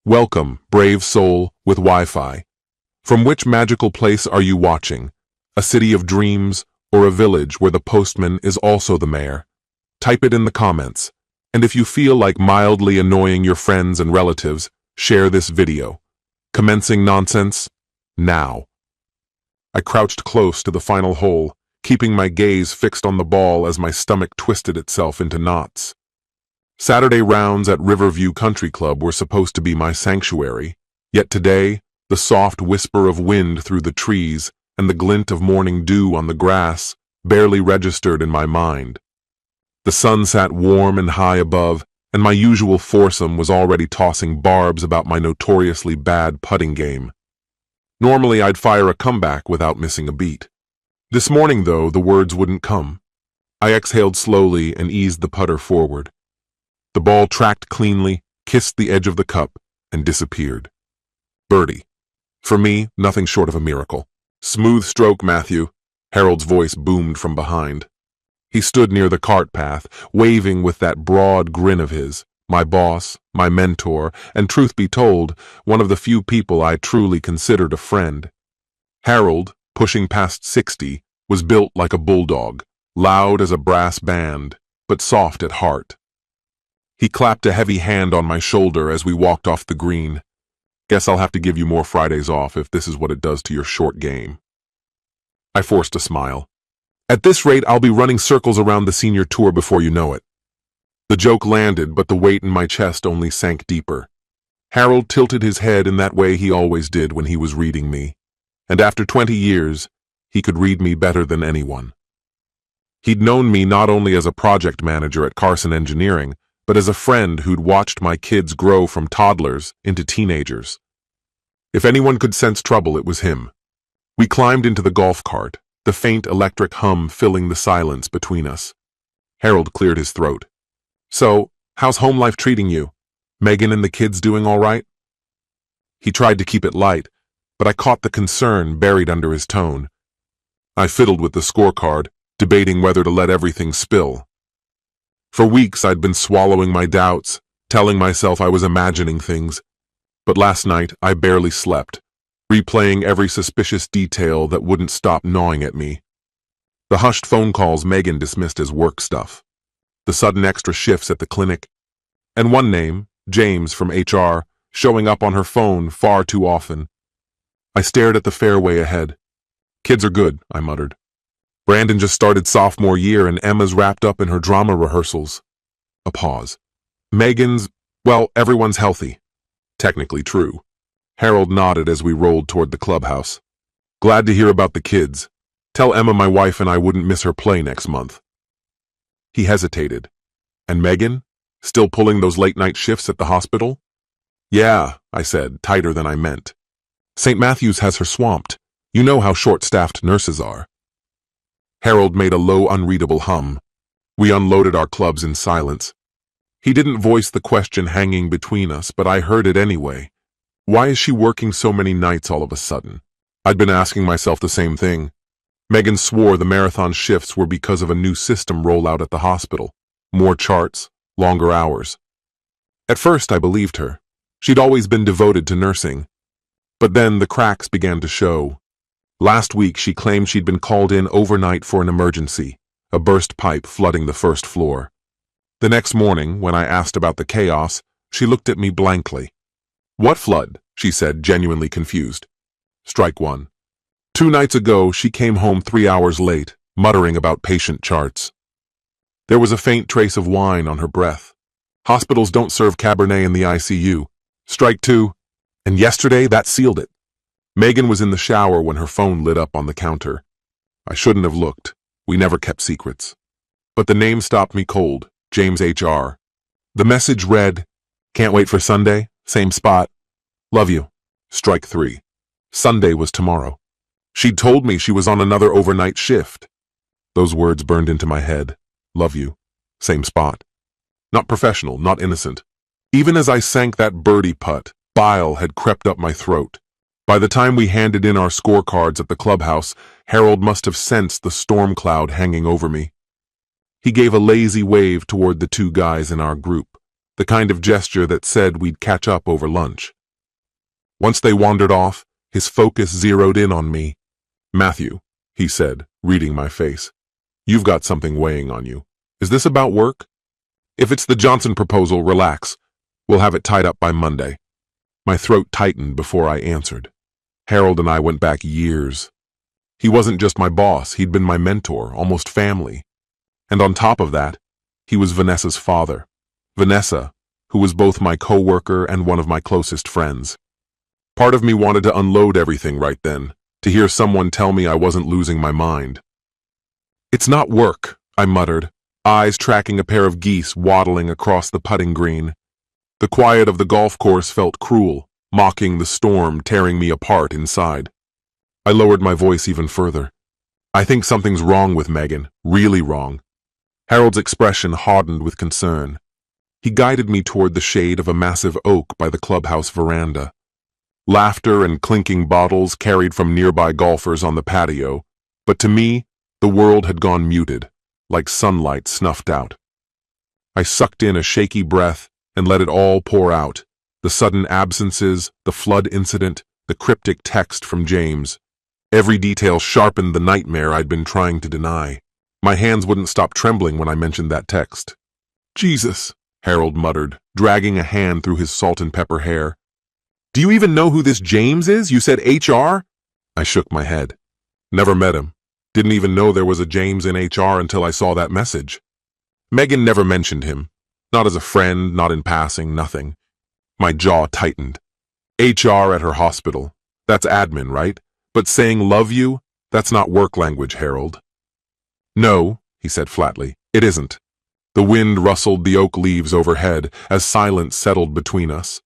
Welcome, brave soul with Wi-Fi. From which magical place are you watching? A city of dreams or a village where the postman is also the mayor? Type it in the comments. And if you feel like mildly annoying your friends and relatives, share this video. Commencing nonsense? Now. I crouched close to the final hole, keeping my gaze fixed on the ball as my stomach twisted itself into knots. Saturday rounds at Riverview Country Club were supposed to be my sanctuary, yet today, the soft whisper of wind through the trees and the glint of morning dew on the grass barely registered in my mind. The sun sat warm and high above, and my usual foursome was already tossing barbs about my notoriously bad putting game. Normally I'd fire a comeback without missing a beat. This morning, though, the words wouldn't come. I exhaled slowly and eased the putter forward. The ball tracked cleanly, kissed the edge of the cup, and disappeared. Birdie. For me, nothing short of a miracle. Smooth stroke, Matthew. Harold's voice boomed from behind. He stood near the cart path, waving with that broad grin of his, my boss, my mentor, and truth be told, one of the few people I truly considered a friend. Harold, pushing past 60, was built like a bulldog, loud as a brass band, but soft at heart. He clapped a heavy hand on my shoulder as we walked off the green. Guess I'll have to give you more Fridays off if this is what it does to your short game. I forced a smile. At this rate, I'll be running circles around the senior tour before you know it. The joke landed, but the weight in my chest only sank deeper. Harold tilted his head in that way he always did when he was reading me. And after 20 years, he could read me better than anyone. He'd known me not only as a project manager at Carson Engineering, but as a friend who'd watched my kids grow from toddlers into teenagers. If anyone could sense trouble, it was him. We climbed into the golf cart, the faint electric hum filling the silence between us. Harold cleared his throat. So, how's home life treating you? Megan and the kids doing all right? He tried to keep it light, but I caught the concern buried under his tone. I fiddled with the scorecard, debating whether to let everything spill. For weeks I'd been swallowing my doubts, telling myself I was imagining things. But last night I barely slept, replaying every suspicious detail that wouldn't stop gnawing at me. The hushed phone calls Megan dismissed as work stuff, the sudden extra shifts at the clinic, and one name, James from HR, showing up on her phone far too often. I stared at the fairway ahead. Kids are good, I muttered. Brandon just started sophomore year and Emma's wrapped up in her drama rehearsals. A pause. Megan's, well, everyone's healthy. Technically true. Harold nodded as we rolled toward the clubhouse. Glad to hear about the kids. Tell Emma my wife and I wouldn't miss her play next month. He hesitated. And Megan? Still pulling those late-night shifts at the hospital? Yeah, I said, tighter than I meant. St. Matthew's has her swamped. You know how short-staffed nurses are. Harold made a low, unreadable hum. We unloaded our clubs in silence. He didn't voice the question hanging between us, but I heard it anyway. Why is she working so many nights all of a sudden? I'd been asking myself the same thing. Megan swore the marathon shifts were because of a new system rollout at the hospital. More charts, longer hours. At first, I believed her. She'd always been devoted to nursing. But then the cracks began to show. Last week, she claimed she'd been called in overnight for an emergency, a burst pipe flooding the first floor. The next morning, when I asked about the chaos, she looked at me blankly. What flood? She said, genuinely confused. Strike one. 2 nights ago, she came home 3 hours late, muttering about patient charts. There was a faint trace of wine on her breath. Hospitals don't serve Cabernet in the ICU. Strike two. And yesterday, that sealed it. Megan was in the shower when her phone lit up on the counter. I shouldn't have looked. We never kept secrets. But the name stopped me cold, James HR. The message read, Can't wait for Sunday, same spot. Love you. Strike 3. Sunday was tomorrow. She'd told me she was on another overnight shift. Those words burned into my head. Love you. Same spot. Not professional, not innocent. Even as I sank that birdie putt, bile had crept up my throat. By the time we handed in our scorecards at the clubhouse, Harold must have sensed the storm cloud hanging over me. He gave a lazy wave toward the 2 guys in our group, the kind of gesture that said we'd catch up over lunch. Once they wandered off, his focus zeroed in on me. "Matthew," he said, reading my face, "you've got something weighing on you. Is this about work? If it's the Johnson proposal, relax. We'll have it tied up by Monday." My throat tightened before I answered. Harold and I went back years. He wasn't just my boss, he'd been my mentor, almost family. And on top of that, he was Vanessa's father. Vanessa, who was both my co-worker and one of my closest friends. Part of me wanted to unload everything right then, to hear someone tell me I wasn't losing my mind. "It's not work," I muttered, eyes tracking a pair of geese waddling across the putting green. The quiet of the golf course felt cruel, mocking the storm tearing me apart inside. I lowered my voice even further. "I think something's wrong with Megan, really wrong." Harold's expression hardened with concern. He guided me toward the shade of a massive oak by the clubhouse veranda. Laughter and clinking bottles carried from nearby golfers on the patio, but to me, the world had gone muted, like sunlight snuffed out. I sucked in a shaky breath and let it all pour out. The sudden absences, the flood incident, the cryptic text from James. Every detail sharpened the nightmare I'd been trying to deny. My hands wouldn't stop trembling when I mentioned that text. "Jesus," Harold muttered, dragging a hand through his salt and pepper hair. "Do you even know who this James is? You said HR?" I shook my head. "Never met him. Didn't even know there was a James in HR until I saw that message." Megan never mentioned him. Not as a friend, not in passing, nothing. My jaw tightened. HR at her hospital. That's admin, right? But saying love you, that's not work language, Harold. "No," he said flatly, "it isn't." The wind rustled the oak leaves overhead as silence settled between us.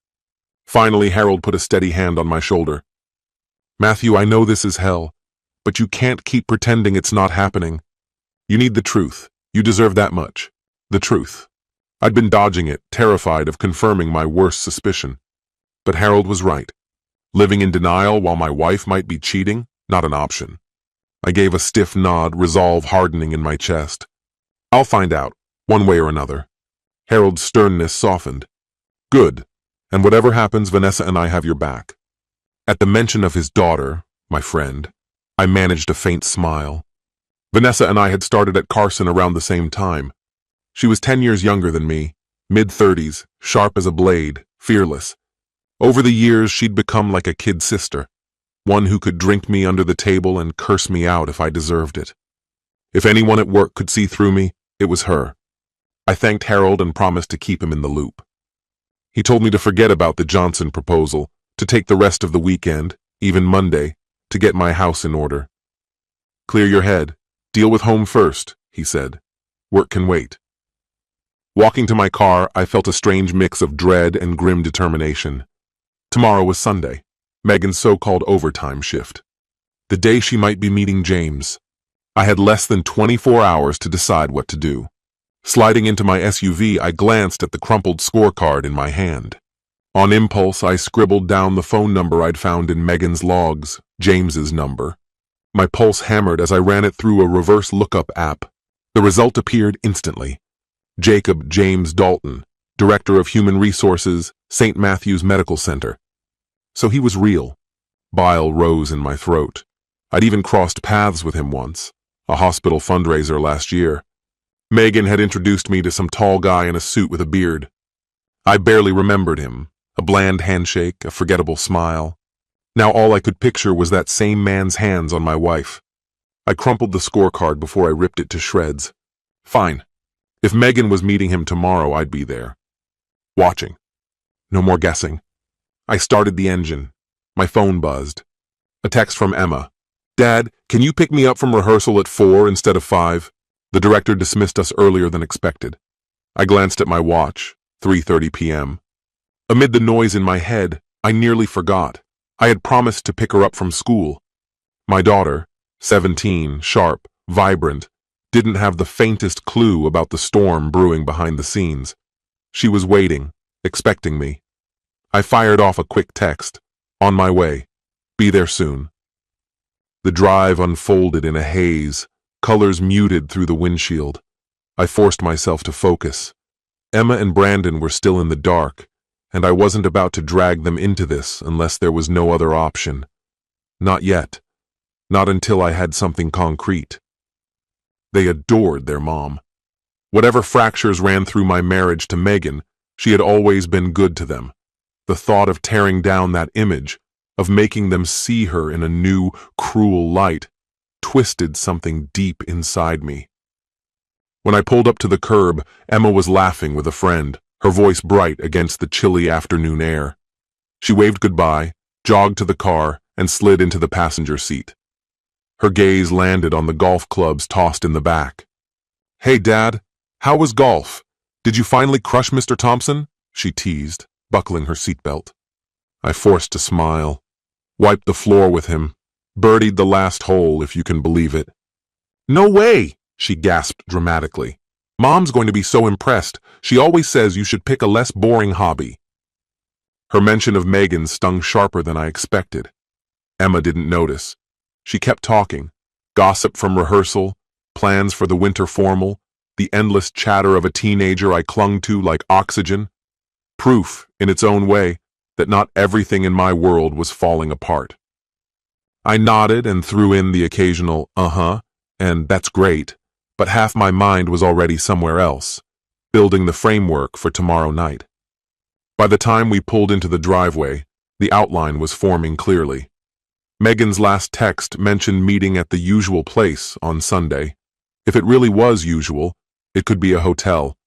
Finally, Harold put a steady hand on my shoulder. "Matthew, I know this is hell, but you can't keep pretending it's not happening. You need the truth. You deserve that much. The truth." I'd been dodging it, terrified of confirming my worst suspicion. But Harold was right. Living in denial while my wife might be cheating, not an option. I gave a stiff nod, resolve hardening in my chest. "I'll find out, one way or another." Harold's sternness softened. "Good. And whatever happens, Vanessa and I have your back." At the mention of his daughter, my friend, I managed a faint smile. Vanessa and I had started at Carson around the same time. She was 10 years younger than me, mid-30s, sharp as a blade, fearless. Over the years, she'd become like a kid sister, one who could drink me under the table and curse me out if I deserved it. If anyone at work could see through me, it was her. I thanked Harold and promised to keep him in the loop. He told me to forget about the Johnson proposal, to take the rest of the weekend, even Monday, to get my house in order. "Clear your head. Deal with home first," he said. "Work can wait." Walking to my car, I felt a strange mix of dread and grim determination. Tomorrow was Sunday, Megan's so-called overtime shift. The day she might be meeting James. I had less than 24 hours to decide what to do. Sliding into my SUV, I glanced at the crumpled scorecard in my hand. On impulse, I scribbled down the phone number I'd found in Megan's logs, James's number. My pulse hammered as I ran it through a reverse lookup app. The result appeared instantly. Jacob James Dalton, Director of Human Resources, St. Matthew's Medical Center. So he was real. Bile rose in my throat. I'd even crossed paths with him once, a hospital fundraiser last year. Megan had introduced me to some tall guy in a suit with a beard. I barely remembered him, a bland handshake, a forgettable smile. Now all I could picture was that same man's hands on my wife. I crumpled the scorecard before I ripped it to shreds. Fine. If Megan was meeting him tomorrow, I'd be there. Watching. No more guessing. I started the engine. My phone buzzed. A text from Emma. "Dad, can you pick me up from rehearsal at 4 instead of 5? The director dismissed us earlier than expected." I glanced at my watch, 3:30 p.m. Amid the noise in my head, I nearly forgot. I had promised to pick her up from school. My daughter, 17, sharp, vibrant, didn't have the faintest clue about the storm brewing behind the scenes. She was waiting, expecting me. I fired off a quick text. "On my way. Be there soon." The drive unfolded in a haze, colors muted through the windshield. I forced myself to focus. Emma and Brandon were still in the dark, and I wasn't about to drag them into this unless there was no other option. Not yet. Not until I had something concrete. They adored their mom. Whatever fractures ran through my marriage to Megan, she had always been good to them. The thought of tearing down that image, of making them see her in a new, cruel light, twisted something deep inside me. When I pulled up to the curb, Emma was laughing with a friend, her voice bright against the chilly afternoon air. She waved goodbye, jogged to the car, and slid into the passenger seat. Her gaze landed on the golf clubs tossed in the back. "Hey, Dad, how was golf? Did you finally crush Mr. Thompson?" she teased, buckling her seatbelt. I forced a smile, wiped the floor with him, birdied the last hole, if you can believe it. "No way!" she gasped dramatically. "Mom's going to be so impressed. She always says you should pick a less boring hobby." Her mention of Megan stung sharper than I expected. Emma didn't notice. She kept talking. Gossip from rehearsal, plans for the winter formal, the endless chatter of a teenager I clung to like oxygen. Proof, in its own way, that not everything in my world was falling apart. I nodded and threw in the occasional "uh-huh," and "that's great," but half my mind was already somewhere else, building the framework for tomorrow night. By the time we pulled into the driveway, the outline was forming clearly. Megan's last text mentioned meeting at the usual place on Sunday. If it really was usual, it could be a hotel,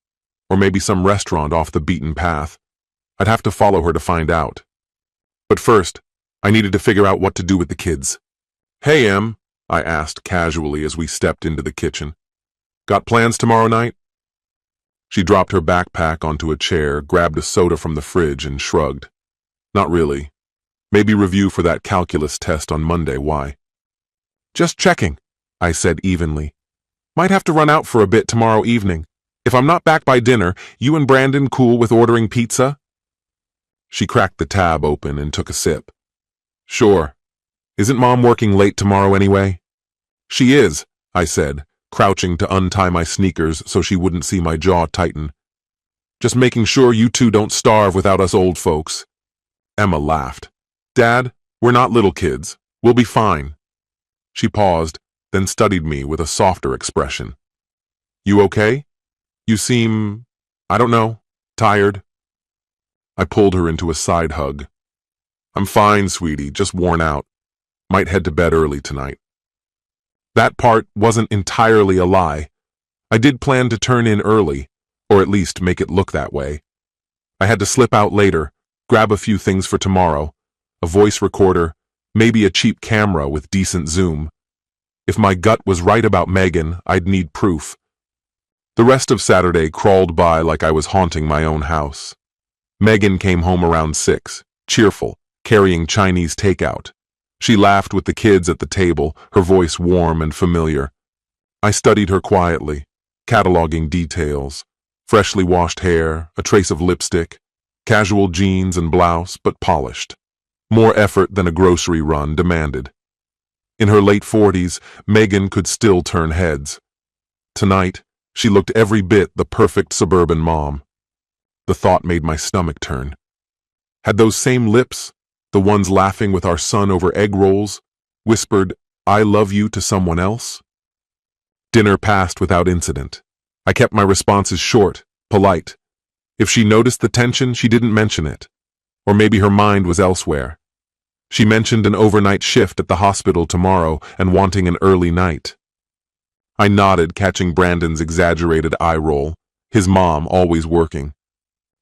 or maybe some restaurant off the beaten path. I'd have to follow her to find out. But first, I needed to figure out what to do with the kids. "Hey, Em," I asked casually as we stepped into the kitchen. "Got plans tomorrow night?" She dropped her backpack onto a chair, grabbed a soda from the fridge, and shrugged. "Not really. Maybe review for that calculus test on Monday, why?" "Just checking," I said evenly. "Might have to run out for a bit tomorrow evening. If I'm not back by dinner, you and Brandon cool with ordering pizza?" She cracked the tab open and took a sip. "Sure. Isn't Mom working late tomorrow anyway?" "She is," I said, crouching to untie my sneakers so she wouldn't see my jaw tighten. "Just making sure you two don't starve without us old folks." Emma laughed. "Dad, we're not little kids. We'll be fine." She paused, then studied me with a softer expression. "You okay? You seem, I don't know, tired." I pulled her into a side hug. "I'm fine, sweetie, just worn out. Might head to bed early tonight." That part wasn't entirely a lie. I did plan to turn in early, or at least make it look that way. I had to slip out later, grab a few things for tomorrow, a voice recorder, maybe a cheap camera with decent zoom. If my gut was right about Megan, I'd need proof. The rest of Saturday crawled by like I was haunting my own house. Megan came home around 6, cheerful, carrying Chinese takeout. She laughed with the kids at the table, her voice warm and familiar. I studied her quietly, cataloging details. Freshly washed hair, a trace of lipstick, casual jeans and blouse, but polished. More effort than a grocery run demanded. In her late 40s, Megan could still turn heads. Tonight, she looked every bit the perfect suburban mom. The thought made my stomach turn. Had those same lips, the ones laughing with our son over egg rolls, whispered, "I love you" to someone else? Dinner passed without incident. I kept my responses short, polite. If she noticed the tension, she didn't mention it. Or maybe her mind was elsewhere. She mentioned an overnight shift at the hospital tomorrow and wanting an early night. I nodded, catching Brandon's exaggerated eye roll, his mom always working.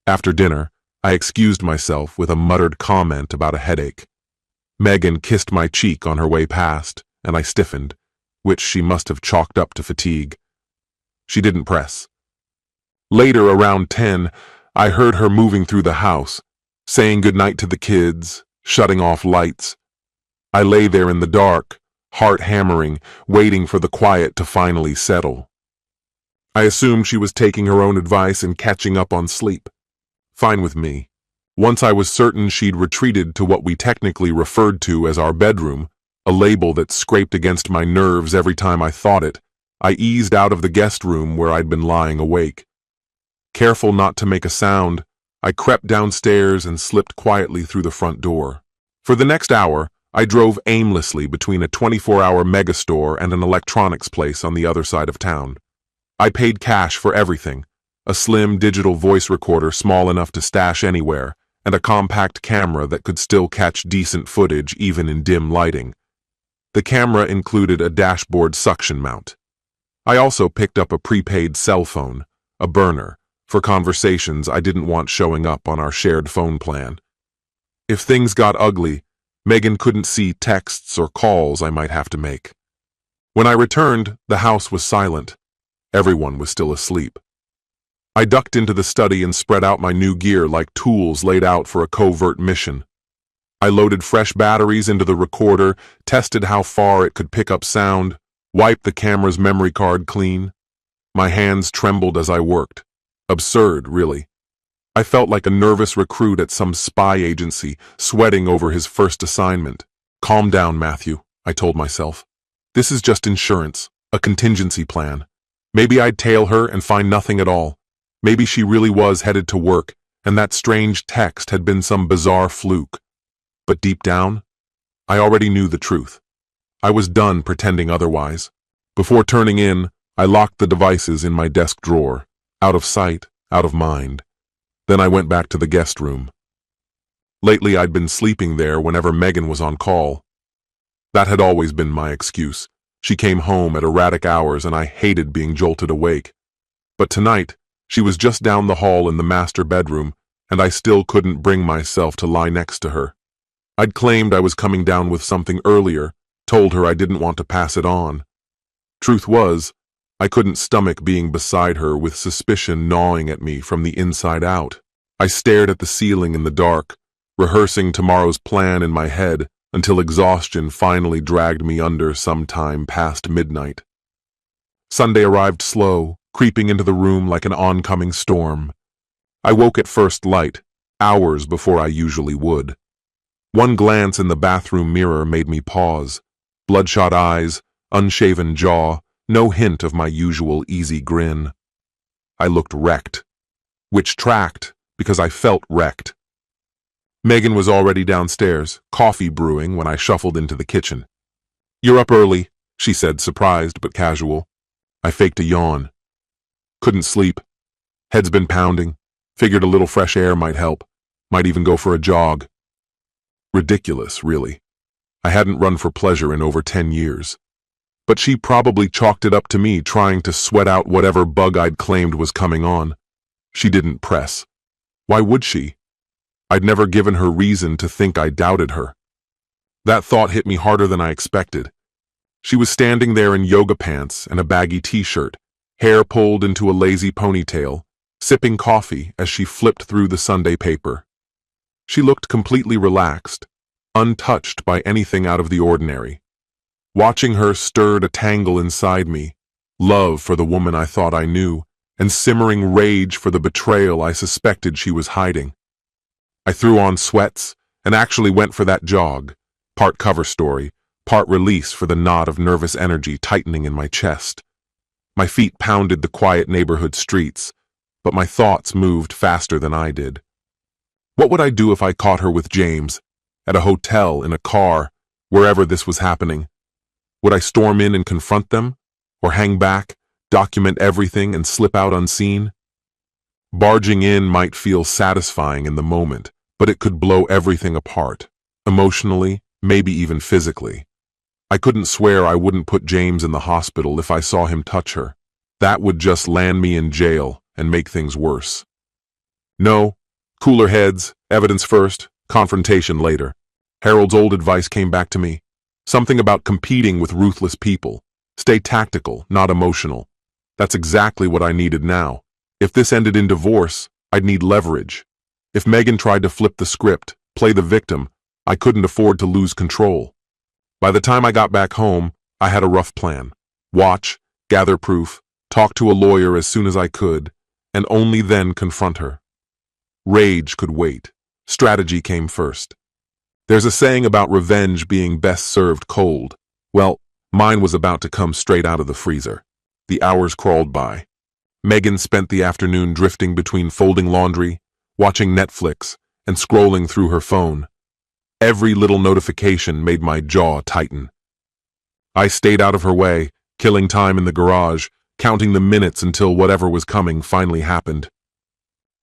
After dinner, I excused myself with a muttered comment about a headache. Megan kissed my cheek on her way past, and I stiffened, which she must have chalked up to fatigue. She didn't press. Later, around 10, I heard her moving through the house, saying goodnight to the kids, shutting off lights. I lay there in the dark, heart hammering, waiting for the quiet to finally settle. I assumed she was taking her own advice and catching up on sleep. Fine with me. Once I was certain she'd retreated to what we technically referred to as our bedroom, a label that scraped against my nerves every time I thought it, I eased out of the guest room where I'd been lying awake. Careful not to make a sound, I crept downstairs and slipped quietly through the front door. For the next hour, I drove aimlessly between a 24-hour megastore and an electronics place on the other side of town. I paid cash for everything, a slim digital voice recorder small enough to stash anywhere, and a compact camera that could still catch decent footage even in dim lighting. The camera included a dashboard suction mount. I also picked up a prepaid cell phone, a burner, for conversations I didn't want showing up on our shared phone plan. If things got ugly, Megan couldn't see texts or calls I might have to make. When I returned, the house was silent. Everyone was still asleep. I ducked into the study and spread out my new gear like tools laid out for a covert mission. I loaded fresh batteries into the recorder, tested how far it could pick up sound, wiped the camera's memory card clean. My hands trembled as I worked. Absurd, really. I felt like a nervous recruit at some spy agency, sweating over his first assignment. Calm down, Matthew, I told myself. This is just insurance, a contingency plan. Maybe I'd tail her and find nothing at all. Maybe she really was headed to work, and that strange text had been some bizarre fluke. But deep down, I already knew the truth. I was done pretending otherwise. Before turning in, I locked the devices in my desk drawer, out of sight, out of mind. Then I went back to the guest room. Lately, I'd been sleeping there whenever Megan was on call. That had always been my excuse. She came home at erratic hours and I hated being jolted awake. But tonight, she was just down the hall in the master bedroom, and I still couldn't bring myself to lie next to her. I'd claimed I was coming down with something earlier, told her I didn't want to pass it on. Truth was, I couldn't stomach being beside her with suspicion gnawing at me from the inside out. I stared at the ceiling in the dark, rehearsing tomorrow's plan in my head until exhaustion finally dragged me under sometime past midnight. Sunday arrived slow, creeping into the room like an oncoming storm. I woke at first light, hours before I usually would. One glance in the bathroom mirror made me pause. Bloodshot eyes, unshaven jaw, no hint of my usual easy grin. I looked wrecked. Which tracked, because I felt wrecked. Megan was already downstairs, coffee brewing, when I shuffled into the kitchen. "You're up early," she said, surprised but casual. I faked a yawn. Couldn't sleep. Head's been pounding. Figured a little fresh air might help. Might even go for a jog. Ridiculous, really. I hadn't run for pleasure in over 10 years. But she probably chalked it up to me trying to sweat out whatever bug I'd claimed was coming on. She didn't press. Why would she? I'd never given her reason to think I doubted her. That thought hit me harder than I expected. She was standing there in yoga pants and a baggy t-shirt, hair pulled into a lazy ponytail, sipping coffee as she flipped through the Sunday paper. She looked completely relaxed, untouched by anything out of the ordinary. Watching her stirred a tangle inside me, love for the woman I thought I knew, and simmering rage for the betrayal I suspected she was hiding. I threw on sweats and actually went for that jog, part cover story, part release for the knot of nervous energy tightening in my chest. My feet pounded the quiet neighborhood streets, but my thoughts moved faster than I did. What would I do if I caught her with James, at a hotel, in a car, wherever this was happening? Would I storm in and confront them? Or hang back, document everything, and slip out unseen? Barging in might feel satisfying in the moment, but it could blow everything apart, emotionally, maybe even physically. I couldn't swear I wouldn't put James in the hospital if I saw him touch her. That would just land me in jail and make things worse. No, cooler heads, evidence first, confrontation later. Harold's old advice came back to me. Something about competing with ruthless people. Stay tactical, not emotional. That's exactly what I needed now. If this ended in divorce, I'd need leverage. If Megan tried to flip the script, play the victim, I couldn't afford to lose control. By the time I got back home, I had a rough plan. Watch, gather proof, talk to a lawyer as soon as I could, and only then confront her. Rage could wait. Strategy came first. There's a saying about revenge being best served cold. Well, mine was about to come straight out of the freezer. The hours crawled by. Megan spent the afternoon drifting between folding laundry, watching Netflix, and scrolling through her phone. Every little notification made my jaw tighten. I stayed out of her way, killing time in the garage, counting the minutes until whatever was coming finally happened.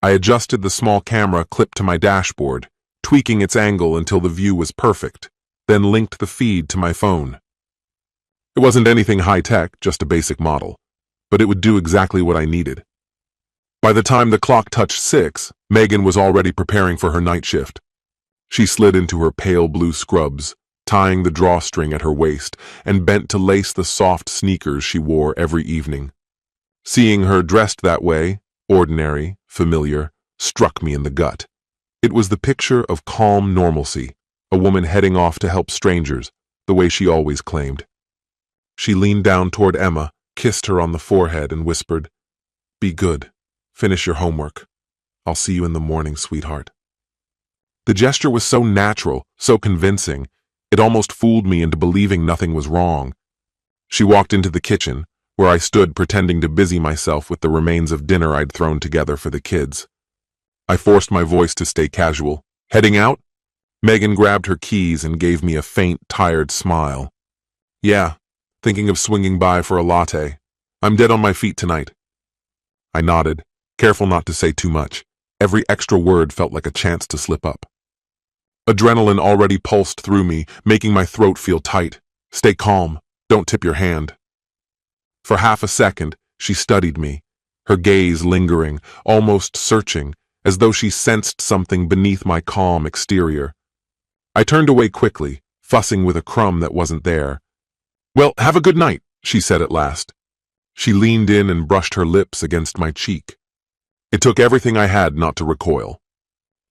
I adjusted the small camera clipped to my dashboard, tweaking its angle until the view was perfect, then linked the feed to my phone. It wasn't anything high-tech, just a basic model, but it would do exactly what I needed. By the time the clock touched 6, Megan was already preparing for her night shift. She slid into her pale blue scrubs, tying the drawstring at her waist, and bent to lace the soft sneakers she wore every evening. Seeing her dressed that way, ordinary, familiar, struck me in the gut. It was the picture of calm normalcy, a woman heading off to help strangers, the way she always claimed. She leaned down toward Emma, kissed her on the forehead, and whispered, "Be good. Finish your homework. I'll see you in the morning, sweetheart." The gesture was so natural, so convincing, it almost fooled me into believing nothing was wrong. She walked into the kitchen, where I stood pretending to busy myself with the remains of dinner I'd thrown together for the kids. I forced my voice to stay casual. "Heading out?" Megan grabbed her keys and gave me a faint, tired smile. "Yeah, thinking of swinging by for a latte. I'm dead on my feet tonight." I nodded, careful not to say too much. Every extra word felt like a chance to slip up. Adrenaline already pulsed through me, making my throat feel tight. "Stay calm. Don't tip your hand." For half a second, she studied me, her gaze lingering, almost searching, as though she sensed something beneath my calm exterior. I turned away quickly, fussing with a crumb that wasn't there. "Well, have a good night," she said at last. She leaned in and brushed her lips against my cheek. It took everything I had not to recoil.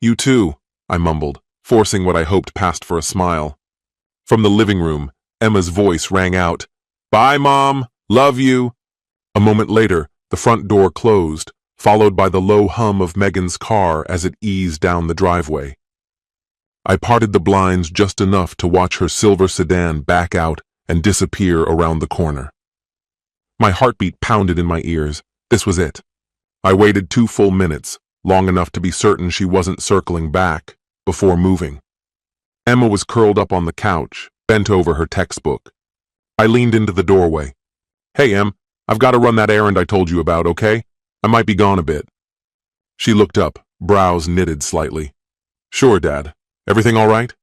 "You too," I mumbled, forcing what I hoped passed for a smile. From the living room, Emma's voice rang out, "Bye, Mom. Love you." A moment later, the front door closed, followed by the low hum of Megan's car as it eased down the driveway. I parted the blinds just enough to watch her silver sedan back out and disappear around the corner. My heartbeat pounded in my ears. This was it. I waited 2 full minutes, long enough to be certain she wasn't circling back, before moving. Emma was curled up on the couch, bent over her textbook. I leaned into the doorway. "Hey, Em, I've got to run that errand I told you about, okay? I might be gone a bit." She looked up, brows knitted slightly. "Sure, Dad. Everything all right?"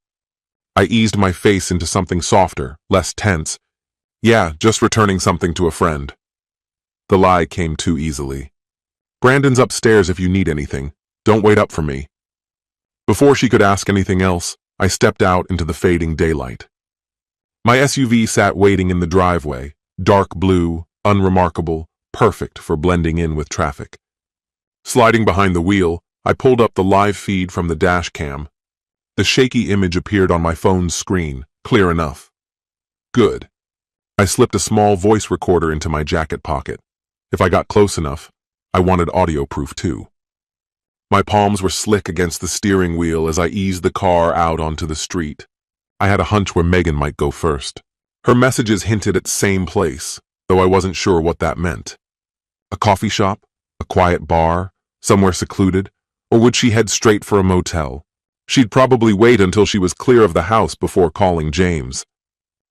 I eased my face into something softer, less tense. "Yeah, just returning something to a friend." The lie came too easily. "Brandon's upstairs if you need anything. Don't wait up for me." Before she could ask anything else, I stepped out into the fading daylight. My SUV sat waiting in the driveway, dark blue, unremarkable, perfect for blending in with traffic. Sliding behind the wheel, I pulled up the live feed from the dash cam. The shaky image appeared on my phone's screen, clear enough. Good. I slipped a small voice recorder into my jacket pocket. If I got close enough, I wanted audio proof too. My palms were slick against the steering wheel as I eased the car out onto the street. I had a hunch where Megan might go first. Her messages hinted at same place, though I wasn't sure what that meant. A coffee shop? A quiet bar? Somewhere secluded? Or would she head straight for a motel? She'd probably wait until she was clear of the house before calling James.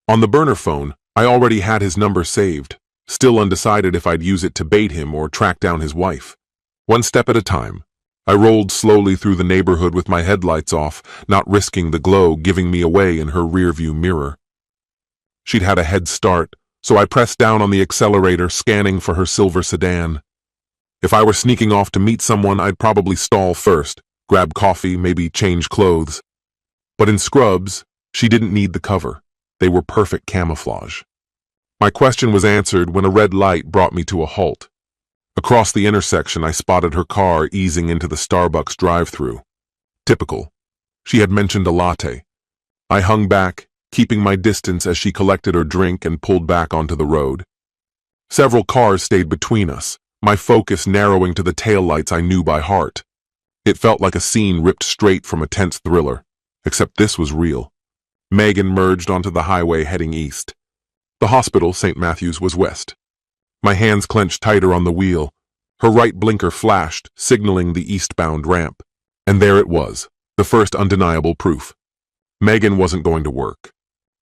On the burner phone, I already had his number saved, still undecided if I'd use it to bait him or track down his wife. One step at a time. I rolled slowly through the neighborhood with my headlights off, not risking the glow giving me away in her rearview mirror. She'd had a head start, so I pressed down on the accelerator, scanning for her silver sedan. If I were sneaking off to meet someone, I'd probably stall first, grab coffee, maybe change clothes. But in scrubs, she didn't need the cover. They were perfect camouflage. My question was answered when a red light brought me to a halt. Across the intersection, I spotted her car easing into the Starbucks drive-thru. Typical. She had mentioned a latte. I hung back, keeping my distance as she collected her drink and pulled back onto the road. Several cars stayed between us, my focus narrowing to the taillights I knew by heart. It felt like a scene ripped straight from a tense thriller, except this was real. Megan merged onto the highway heading east. The hospital, St. Matthew's, was west. My hands clenched tighter on the wheel. Her right blinker flashed, signaling the eastbound ramp. And there it was, the first undeniable proof. Megan wasn't going to work.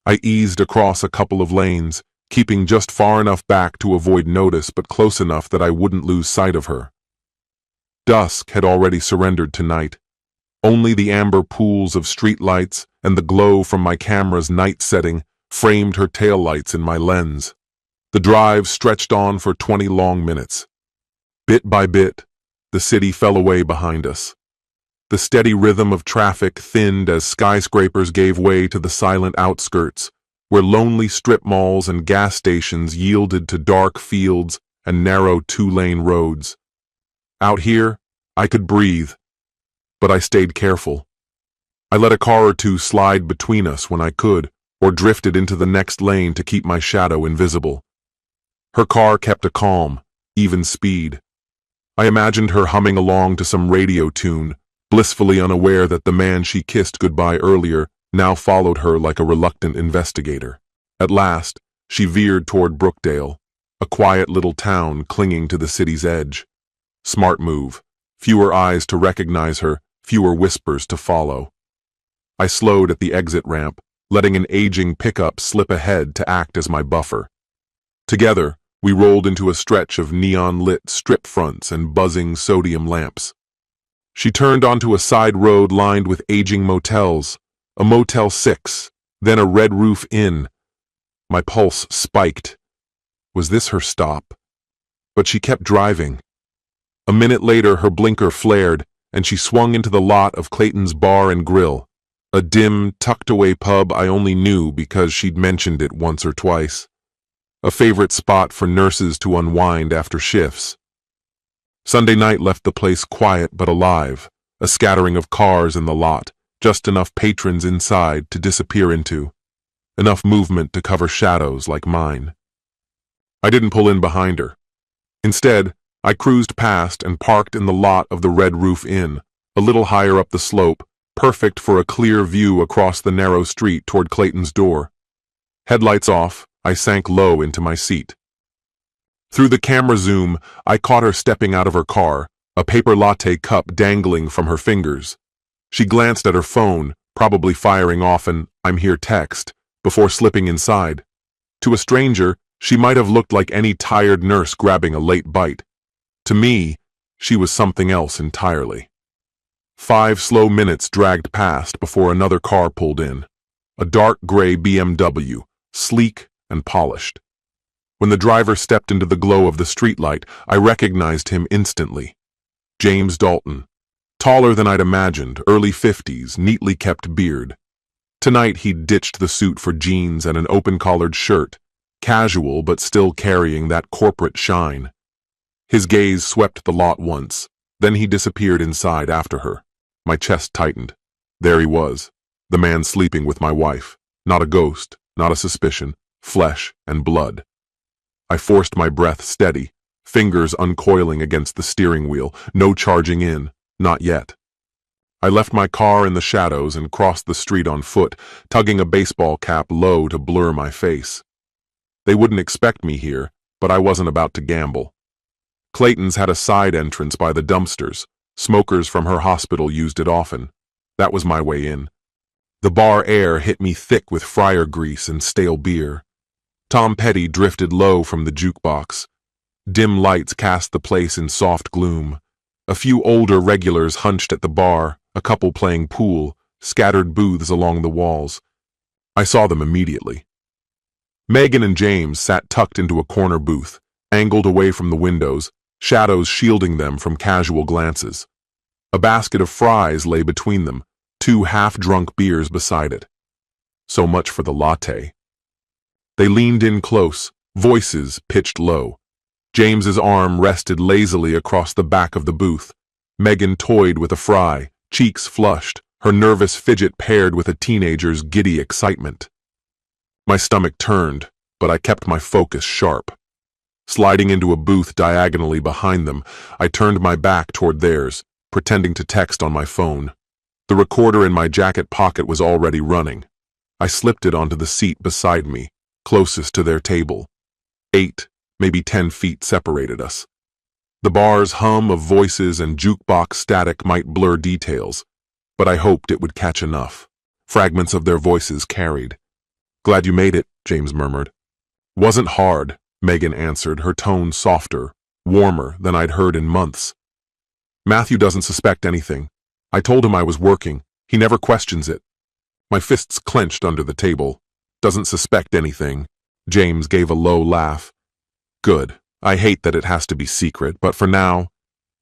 I eased across a couple of lanes, keeping just far enough back to avoid notice but close enough that I wouldn't lose sight of her. Dusk had already surrendered to night. Only the amber pools of streetlights and the glow from my camera's night setting framed her taillights in my lens. The drive stretched on for 20 long minutes. Bit by bit, the city fell away behind us. The steady rhythm of traffic thinned as skyscrapers gave way to the silent outskirts, where lonely strip malls and gas stations yielded to dark fields and narrow two-lane roads. Out here, I could breathe, but I stayed careful. I let a car or two slide between us when I could, or drifted into the next lane to keep my shadow invisible. Her car kept a calm, even speed. I imagined her humming along to some radio tune, blissfully unaware that the man she kissed goodbye earlier now followed her like a reluctant investigator. At last, she veered toward Brookdale, a quiet little town clinging to the city's edge. Smart move. Fewer eyes to recognize her, fewer whispers to follow. I slowed at the exit ramp, letting an aging pickup slip ahead to act as my buffer. Together, we rolled into a stretch of neon-lit strip fronts and buzzing sodium lamps. She turned onto a side road lined with aging motels, a Motel 6, then a Red Roof Inn. My pulse spiked. Was this her stop? But she kept driving. A minute later, her blinker flared, and she swung into the lot of Clayton's Bar and Grill, a dim, tucked-away pub I only knew because she'd mentioned it once or twice. A favorite spot for nurses to unwind after shifts. Sunday night left the place quiet but alive, a scattering of cars in the lot, just enough patrons inside to disappear into, enough movement to cover shadows like mine. I didn't pull in behind her. Instead, I cruised past and parked in the lot of the Red Roof Inn, a little higher up the slope, perfect for a clear view across the narrow street toward Clayton's door. Headlights off, I sank low into my seat. Through the camera zoom, I caught her stepping out of her car, a paper latte cup dangling from her fingers. She glanced at her phone, probably firing off an "I'm here" text, before slipping inside. To a stranger, she might have looked like any tired nurse grabbing a late bite. To me, she was something else entirely. 5 slow minutes dragged past before another car pulled in. A dark gray BMW, sleek and polished. When the driver stepped into the glow of the streetlight, I recognized him instantly. James Dalton. Taller than I'd imagined, early 50s, neatly kept beard. Tonight he'd ditched the suit for jeans and an open-collared shirt, casual but still carrying that corporate shine. His gaze swept the lot once, then he disappeared inside after her. My chest tightened. There he was, the man sleeping with my wife. Not a ghost, not a suspicion, flesh and blood. I forced my breath steady, fingers uncoiling against the steering wheel, no charging in, not yet. I left my car in the shadows and crossed the street on foot, tugging a baseball cap low to blur my face. They wouldn't expect me here, but I wasn't about to gamble. Clayton's had a side entrance by the dumpsters. Smokers from her hospital used it often. That was my way in. The bar air hit me thick with fryer grease and stale beer. Tom Petty drifted low from the jukebox. Dim lights cast the place in soft gloom. A few older regulars hunched at the bar, a couple playing pool, scattered booths along the walls. I saw them immediately. Megan and James sat tucked into a corner booth, angled away from the windows, shadows shielding them from casual glances. A basket of fries lay between them, 2 half-drunk beers beside it. So much for the latte. They leaned in close, voices pitched low. James's arm rested lazily across the back of the booth. Megan toyed with a fry, cheeks flushed, her nervous fidget paired with a teenager's giddy excitement. My stomach turned, but I kept my focus sharp. Sliding into a booth diagonally behind them, I turned my back toward theirs, pretending to text on my phone. The recorder in my jacket pocket was already running. I slipped it onto the seat beside me, closest to their table. 8, maybe 10 feet separated us. The bar's hum of voices and jukebox static might blur details, but I hoped it would catch enough. Fragments of their voices carried. "Glad you made it," James murmured. "Wasn't hard," Megan answered, her tone softer, warmer than I'd heard in months. "Matthew doesn't suspect anything. I told him I was working. He never questions it." My fists clenched under the table. "Doesn't suspect anything." James gave a low laugh. "Good. I hate that it has to be secret, but for now,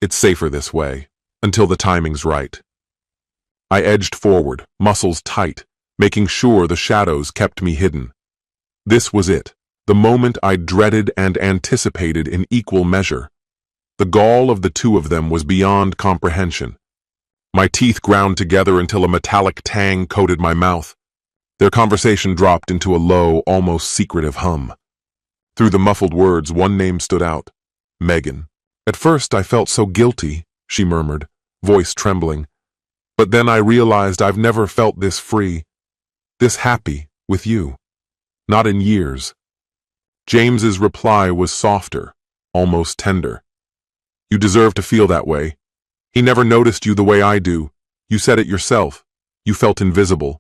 it's safer this way, until the timing's right." I edged forward, muscles tight, making sure the shadows kept me hidden. This was it, the moment I dreaded and anticipated in equal measure. The gall of the two of them was beyond comprehension. My teeth ground together until a metallic tang coated my mouth. Their conversation dropped into a low, almost secretive hum. Through the muffled words, one name stood out: Megan. "At first I felt so guilty," she murmured, voice trembling. "But then I realized I've never felt this free, this happy, with you. Not in years." James's reply was softer, almost tender. "You deserve to feel that way. He never noticed you the way I do. You said it yourself. You felt invisible."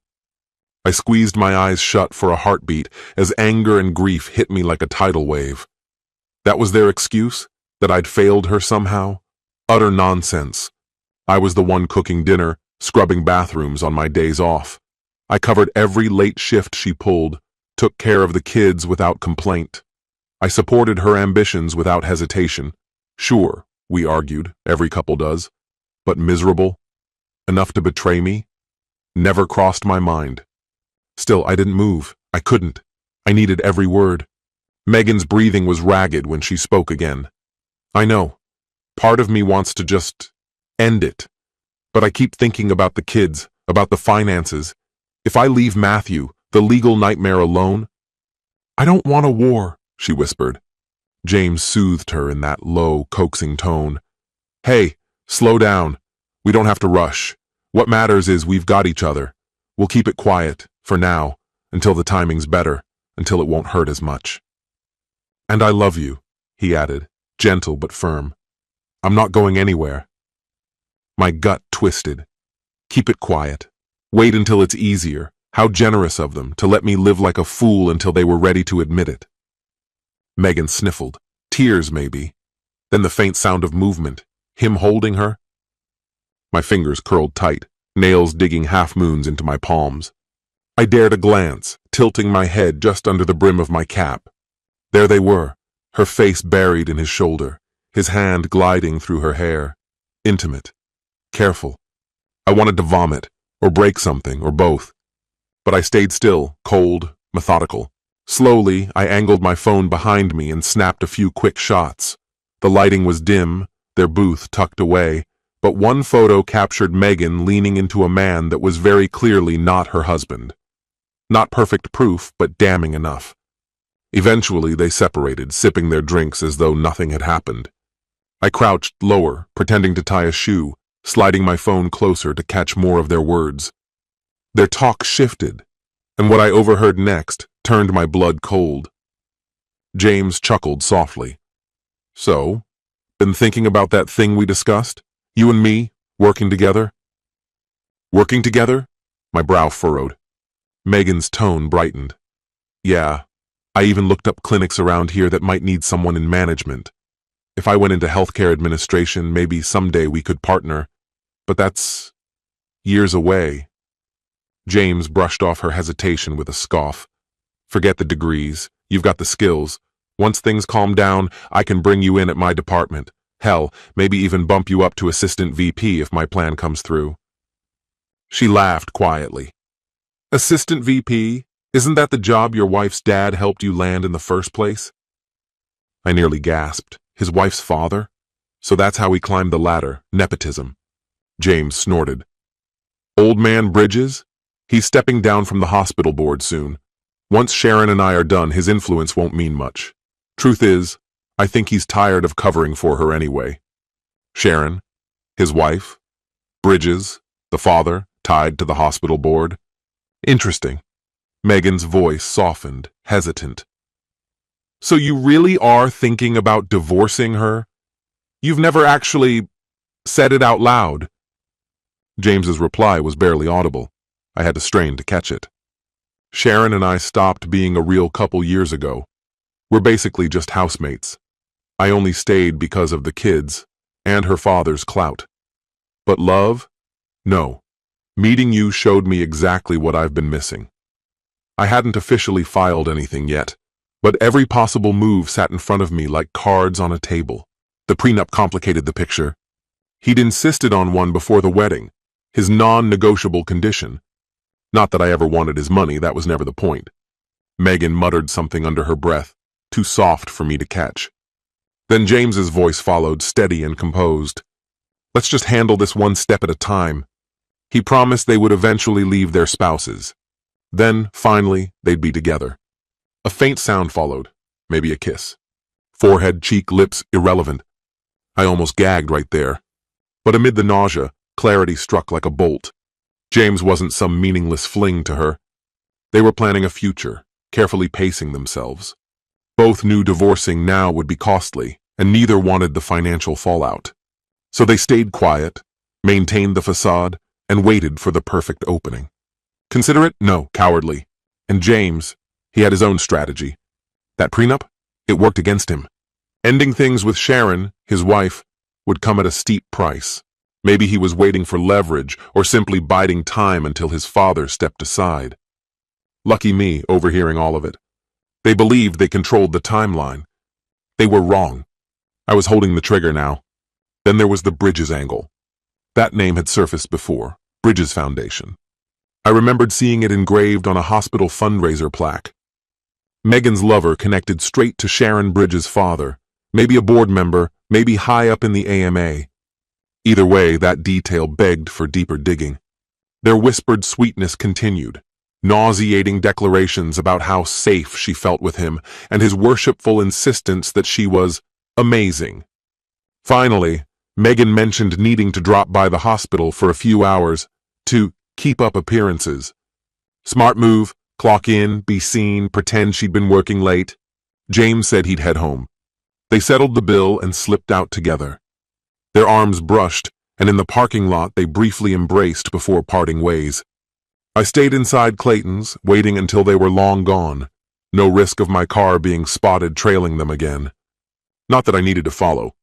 I squeezed my eyes shut for a heartbeat as anger and grief hit me like a tidal wave. That was their excuse? That I'd failed her somehow? Utter nonsense. I was the one cooking dinner, scrubbing bathrooms on my days off. I covered every late shift she pulled, took care of the kids without complaint. I supported her ambitions without hesitation. Sure, we argued, every couple does, but miserable? Enough to betray me? Never crossed my mind. Still, I didn't move. I couldn't. I needed every word. Megan's breathing was ragged when she spoke again. "I know. Part of me wants to just end it. But I keep thinking about the kids, about the finances. If I leave Matthew, the legal nightmare alone—" "I don't want a war," she whispered. James soothed her in that low, coaxing tone. "Hey, slow down. We don't have to rush. What matters is we've got each other. We'll keep it quiet, for now, until the timing's better, until it won't hurt as much." "And I love you," he added, gentle but firm. "I'm not going anywhere." My gut twisted. Keep it quiet. Wait until it's easier. How generous of them to let me live like a fool until they were ready to admit it. Megan sniffled. Tears, maybe. Then the faint sound of movement. Him holding her. My fingers curled tight, nails digging half-moons into my palms. I dared a glance, tilting my head just under the brim of my cap. There they were, her face buried in his shoulder, his hand gliding through her hair. Intimate. Careful. I wanted to vomit, or break something, or both. But I stayed still, cold, methodical. Slowly, I angled my phone behind me and snapped a few quick shots. The lighting was dim, their booth tucked away, but one photo captured Megan leaning into a man that was very clearly not her husband. Not perfect proof, but damning enough. Eventually, they separated, sipping their drinks as though nothing had happened. I crouched lower, pretending to tie a shoe, sliding my phone closer to catch more of their words. Their talk shifted, and what I overheard next turned my blood cold. James chuckled softly. "So, been thinking about that thing we discussed? You and me, working together?" "Working together?" My brow furrowed. Megan's tone brightened. "Yeah, I even looked up clinics around here that might need someone in management. If I went into healthcare administration, maybe someday we could partner. But that's years away." James brushed off her hesitation with a scoff. "Forget the degrees. You've got the skills. Once things calm down, I can bring you in at my department. Hell, maybe even bump you up to assistant VP if my plan comes through." She laughed quietly. "Assistant VP? Isn't that the job your wife's dad helped you land in the first place?" I nearly gasped. His wife's father? So that's how he climbed the ladder, nepotism. James snorted. "Old man Bridges? He's stepping down from the hospital board soon. Once Sharon and I are done, his influence won't mean much. Truth is, I think he's tired of covering for her anyway." Sharon? His wife? Bridges? The father, tied to the hospital board? Interesting. Megan's voice softened, hesitant. "So you really are thinking about divorcing her?" You've never actually said it out loud. James's reply was barely audible. I had to strain to catch it. Sharon and I stopped being a real couple years ago. We're basically just housemates. I only stayed because of the kids and her father's clout. But love? No. Meeting you showed me exactly what I've been missing. I hadn't officially filed anything yet, but every possible move sat in front of me like cards on a table. The prenup complicated the picture. He'd insisted on one before the wedding, his non-negotiable condition. Not that I ever wanted his money, that was never the point. Megan muttered something under her breath, too soft for me to catch. Then James's voice followed, steady and composed. Let's just handle this one step at a time. He promised they would eventually leave their spouses. Then, finally, they'd be together. A faint sound followed, maybe a kiss. Forehead, cheek, lips, irrelevant. I almost gagged right there. But amid the nausea, clarity struck like a bolt. James wasn't some meaningless fling to her. They were planning a future, carefully pacing themselves. Both knew divorcing now would be costly, and neither wanted the financial fallout. So they stayed quiet, maintained the facade, and waited for the perfect opening. Considerate? No, cowardly. And James, he had his own strategy. That prenup? It worked against him. Ending things with Sharon, his wife, would come at a steep price. Maybe he was waiting for leverage or simply biding time until his father stepped aside. Lucky me, overhearing all of it. They believed they controlled the timeline. They were wrong. I was holding the trigger now. Then there was the Bridges angle. That name had surfaced before, Bridges Foundation. I remembered seeing it engraved on a hospital fundraiser plaque. Megan's lover connected straight to Sharon Bridges' father, maybe a board member, maybe high up in the AMA. Either way, that detail begged for deeper digging. Their whispered sweetness continued, nauseating declarations about how safe she felt with him and his worshipful insistence that she was amazing. Finally, Megan mentioned needing to drop by the hospital for a few hours to keep up appearances. Smart move, clock in, be seen, pretend she'd been working late. James said he'd head home. They settled the bill and slipped out together. Their arms brushed, and in the parking lot they briefly embraced before parting ways. I stayed inside Clayton's, waiting until they were long gone. No risk of my car being spotted trailing them again. Not that I needed to follow.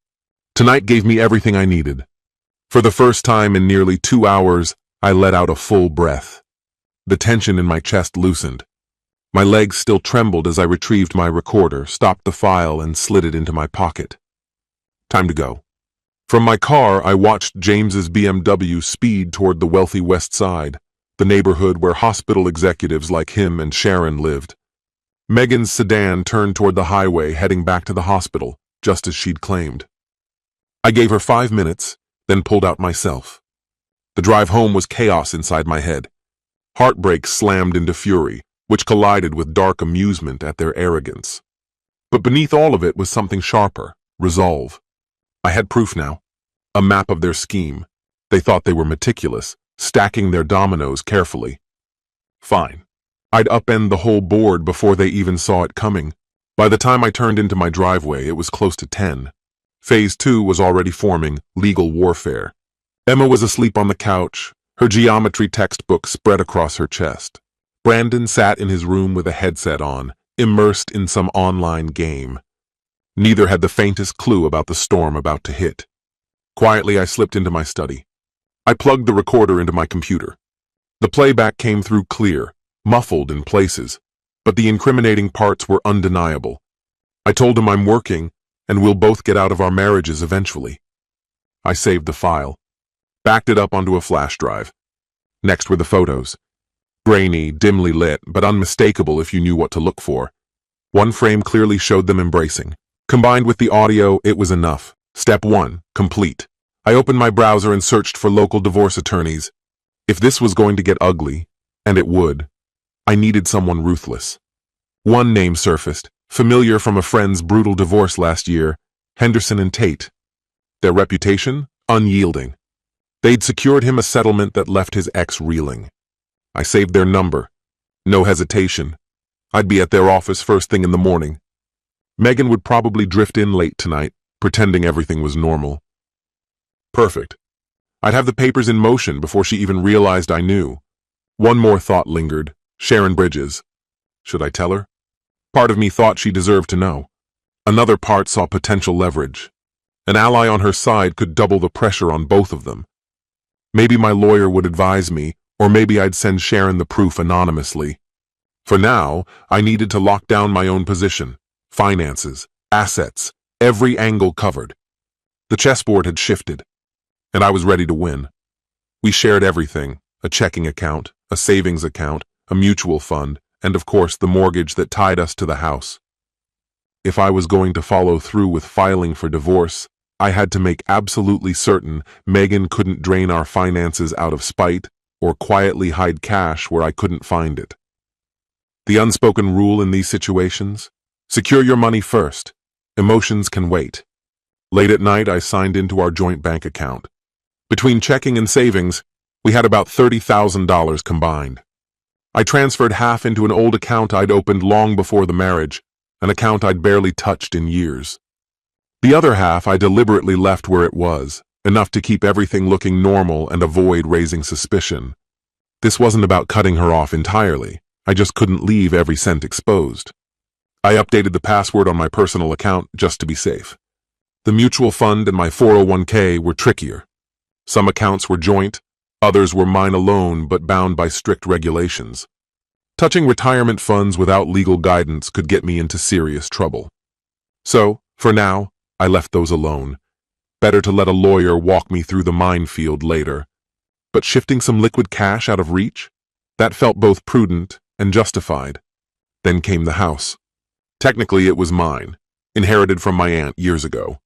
Tonight gave me everything I needed. For the first time in nearly 2 hours, I let out a full breath. The tension in my chest loosened. My legs still trembled as I retrieved my recorder, stopped the file, and slid it into my pocket. Time to go. From my car, I watched James's BMW speed toward the wealthy West Side, the neighborhood where hospital executives like him and Sharon lived. Megan's sedan turned toward the highway, heading back to the hospital, just as she'd claimed. I gave her 5 minutes, then pulled out myself. The drive home was chaos inside my head. Heartbreak slammed into fury, which collided with dark amusement at their arrogance. But beneath all of it was something sharper, resolve. I had proof now. A map of their scheme. They thought they were meticulous, stacking their dominoes carefully. Fine. I'd upend the whole board before they even saw it coming. By the time I turned into my driveway, it was close to 10. Phase 2 was already forming, legal warfare. Emma was asleep on the couch, her geometry textbook spread across her chest. Brandon sat in his room with a headset on, immersed in some online game. Neither had the faintest clue about the storm about to hit. Quietly, I slipped into my study. I plugged the recorder into my computer. The playback came through clear, muffled in places, but the incriminating parts were undeniable. I told him I'm working, and we'll both get out of our marriages eventually. I saved the file, backed it up onto a flash drive. Next were the photos. Grainy, dimly lit, but unmistakable if you knew what to look for. One frame clearly showed them embracing. Combined with the audio, it was enough. Step 1, complete. I opened my browser and searched for local divorce attorneys. If this was going to get ugly, and it would, I needed someone ruthless. One name surfaced, familiar from a friend's brutal divorce last year, Henderson and Tate. Their reputation? Unyielding. They'd secured him a settlement that left his ex reeling. I saved their number. No hesitation. I'd be at their office first thing in the morning. Megan would probably drift in late tonight, pretending everything was normal. Perfect. I'd have the papers in motion before she even realized I knew. One more thought lingered. Sharon Bridges. Should I tell her? Part of me thought she deserved to know. Another part saw potential leverage. An ally on her side could double the pressure on both of them. Maybe my lawyer would advise me, or maybe I'd send Sharon the proof anonymously. For now, I needed to lock down my own position. Finances, assets, every angle covered. The chessboard had shifted, and I was ready to win. We shared everything, a checking account, a savings account, a mutual fund, and of course the mortgage that tied us to the house. If I was going to follow through with filing for divorce, I had to make absolutely certain Megan couldn't drain our finances out of spite or quietly hide cash where I couldn't find it. The unspoken rule in these situations? Secure your money first. Emotions can wait. Late at night, I signed into our joint bank account. Between checking and savings, we had about $30,000 combined. I transferred half into an old account I'd opened long before the marriage, an account I'd barely touched in years. The other half I deliberately left where it was, enough to keep everything looking normal and avoid raising suspicion. This wasn't about cutting her off entirely. I just couldn't leave every cent exposed. I updated the password on my personal account just to be safe. The mutual fund and my 401k were trickier. Some accounts were joint, others were mine alone but bound by strict regulations. Touching retirement funds without legal guidance could get me into serious trouble. So, for now, I left those alone. Better to let a lawyer walk me through the minefield later. But shifting some liquid cash out of reach? That felt both prudent and justified. Then came the house. Technically, it was mine, inherited from my aunt years ago.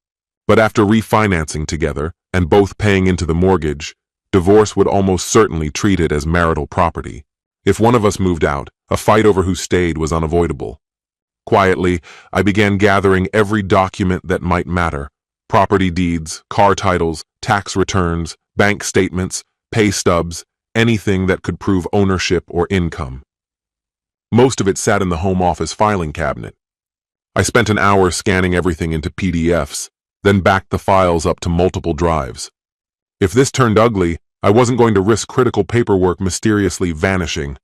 But after refinancing together and both paying into the mortgage, divorce would almost certainly treat it as marital property. If one of us moved out, a fight over who stayed was unavoidable. Quietly, I began gathering every document that might matter: property deeds, car titles, tax returns, bank statements, pay stubs, anything that could prove ownership or income. Most of it sat in the home office filing cabinet. I spent an hour scanning everything into PDFs, then backed the files up to multiple drives. If this turned ugly, I wasn't going to risk critical paperwork mysteriously vanishing.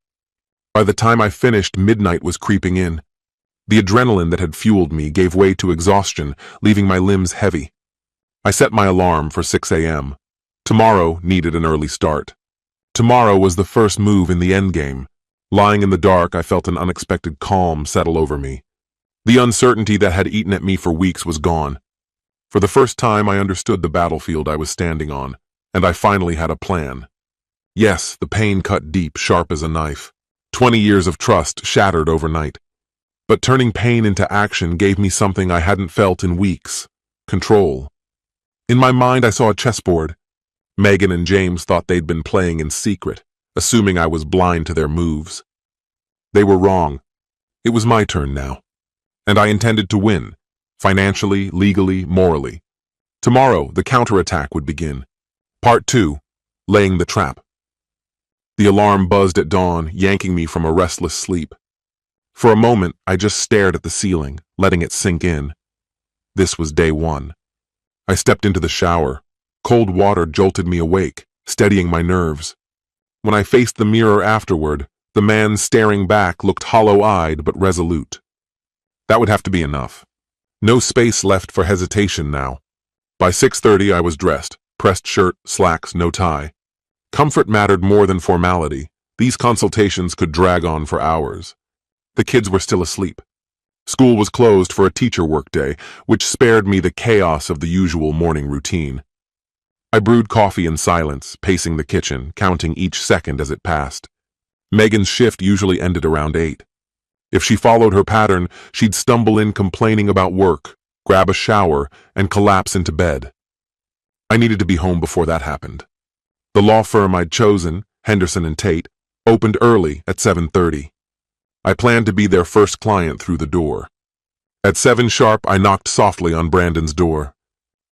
By the time I finished, midnight was creeping in. The adrenaline that had fueled me gave way to exhaustion, leaving my limbs heavy. I set my alarm for 6 a.m. Tomorrow needed an early start. Tomorrow was the first move in the endgame. Lying in the dark, I felt an unexpected calm settle over me. The uncertainty that had eaten at me for weeks was gone. For the first time, I understood the battlefield I was standing on, and I finally had a plan. Yes, the pain cut deep, sharp as a knife. 20 years of trust shattered overnight. But turning pain into action gave me something I hadn't felt in weeks: control. In my mind, I saw a chessboard. Megan and James thought they'd been playing in secret, assuming I was blind to their moves. They were wrong. It was my turn now. And I intended to win, financially, legally, morally. Tomorrow, the counterattack would begin. Part 2, laying the trap. The alarm buzzed at dawn, yanking me from a restless sleep. For a moment, I just stared at the ceiling, letting it sink in. This was day 1. I stepped into the shower. Cold water jolted me awake, steadying my nerves. When I faced the mirror afterward, the man staring back looked hollow-eyed but resolute. That would have to be enough. No space left for hesitation now. By 6:30, I was dressed, pressed shirt, slacks, no tie. Comfort mattered more than formality. These consultations could drag on for hours. The kids were still asleep. School was closed for a teacher workday, which spared me the chaos of the usual morning routine. I brewed coffee in silence, pacing the kitchen, counting each second as it passed. Megan's shift usually ended around 8. If she followed her pattern, she'd stumble in complaining about work, grab a shower, and collapse into bed. I needed to be home before that happened. The law firm I'd chosen, Henderson & Tate, opened early at 7:30. I planned to be their first client through the door. At 7 sharp, I knocked softly on Brandon's door.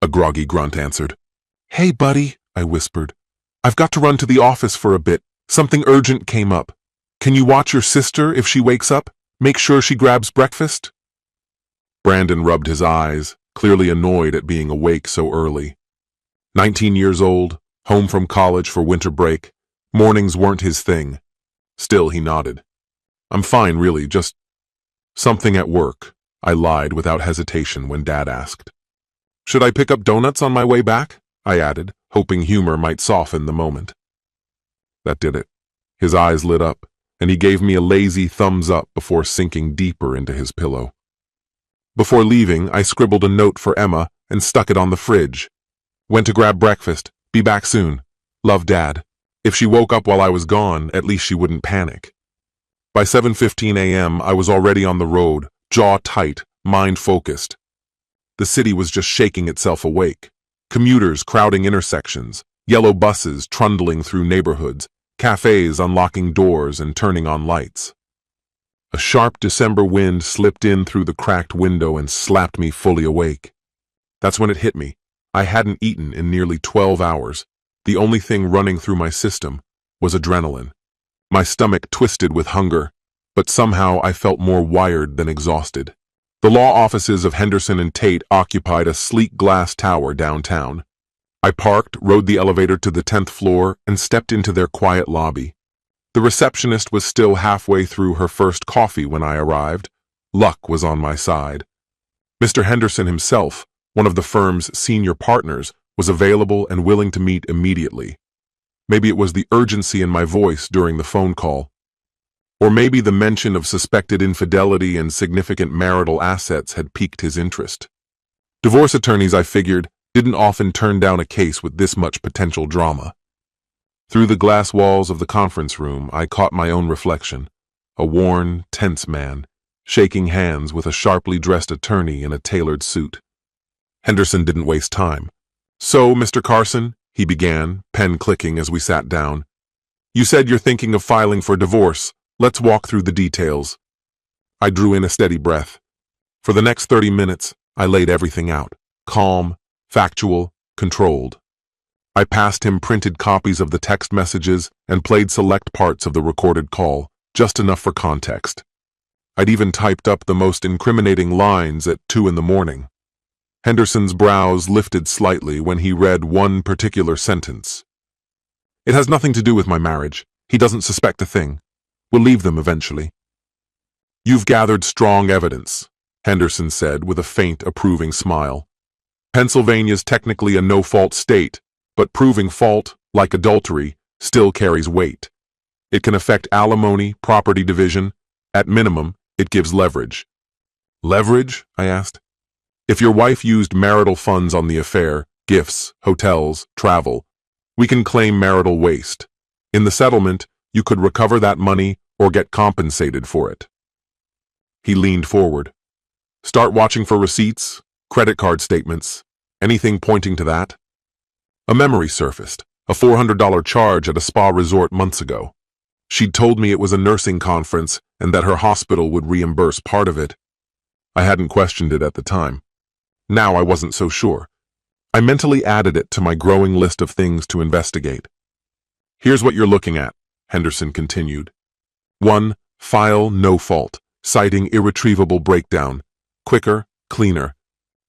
A groggy grunt answered. "Hey, buddy," I whispered. "I've got to run to the office for a bit. Something urgent came up. Can you watch your sister if she wakes up? Make sure she grabs breakfast?" Brandon rubbed his eyes, clearly annoyed at being awake so early. 19 years old, home from college for winter break. Mornings weren't his thing. Still, he nodded. I'm fine, really, just something at work, I lied without hesitation when Dad asked. Should I pick up donuts on my way back? I added, hoping humor might soften the moment. That did it. His eyes lit up, and he gave me a lazy thumbs up before sinking deeper into his pillow. Before leaving, I scribbled a note for Emma and stuck it on the fridge. Went to grab breakfast. Be back soon. Love, Dad. If she woke up while I was gone, at least she wouldn't panic. By 7:15 a.m., I was already on the road, jaw tight, mind focused. The city was just shaking itself awake. Commuters crowding intersections, yellow buses trundling through neighborhoods, cafes unlocking doors and turning on lights. A sharp December wind slipped in through the cracked window and slapped me fully awake. That's when it hit me. I hadn't eaten in nearly 12 hours. The only thing running through my system was adrenaline. My stomach twisted with hunger, but somehow I felt more wired than exhausted. The law offices of Henderson and Tate occupied a sleek glass tower downtown. I parked, rode the elevator to the 10th floor, and stepped into their quiet lobby. The receptionist was still halfway through her first coffee when I arrived. Luck was on my side. Mr. Henderson himself, one of the firm's senior partners, was available and willing to meet immediately. Maybe it was the urgency in my voice during the phone call. Or maybe the mention of suspected infidelity and significant marital assets had piqued his interest. Divorce attorneys, I figured, didn't often turn down a case with this much potential drama. Through the glass walls of the conference room, I caught my own reflection, a worn, tense man, shaking hands with a sharply dressed attorney in a tailored suit. Henderson didn't waste time. So, Mr. Carson, he began, pen clicking as we sat down. You said you're thinking of filing for divorce. Let's walk through the details. I drew in a steady breath. For the next 30 minutes, I laid everything out, calm, factual, controlled. I passed him printed copies of the text messages and played select parts of the recorded call, just enough for context. I'd even typed up the most incriminating lines at 2 in the morning. Henderson's brows lifted slightly when he read one particular sentence. It has nothing to do with my marriage. He doesn't suspect a thing. We'll leave them eventually. You've gathered strong evidence, Henderson said with a faint, approving smile. Pennsylvania's technically a no-fault state, but proving fault, like adultery, still carries weight. It can affect alimony, property division. At minimum, it gives leverage. Leverage? I asked. If your wife used marital funds on the affair, gifts, hotels, travel, we can claim marital waste. In the settlement, you could recover that money or get compensated for it. He leaned forward. Start watching for receipts, credit card statements, anything pointing to that? A memory surfaced, a $400 charge at a spa resort months ago. She'd told me it was a nursing conference and that her hospital would reimburse part of it. I hadn't questioned it at the time. Now I wasn't so sure. I mentally added it to my growing list of things to investigate. Here's what you're looking at, Henderson continued. 1. File no fault, citing irretrievable breakdown. Quicker, cleaner.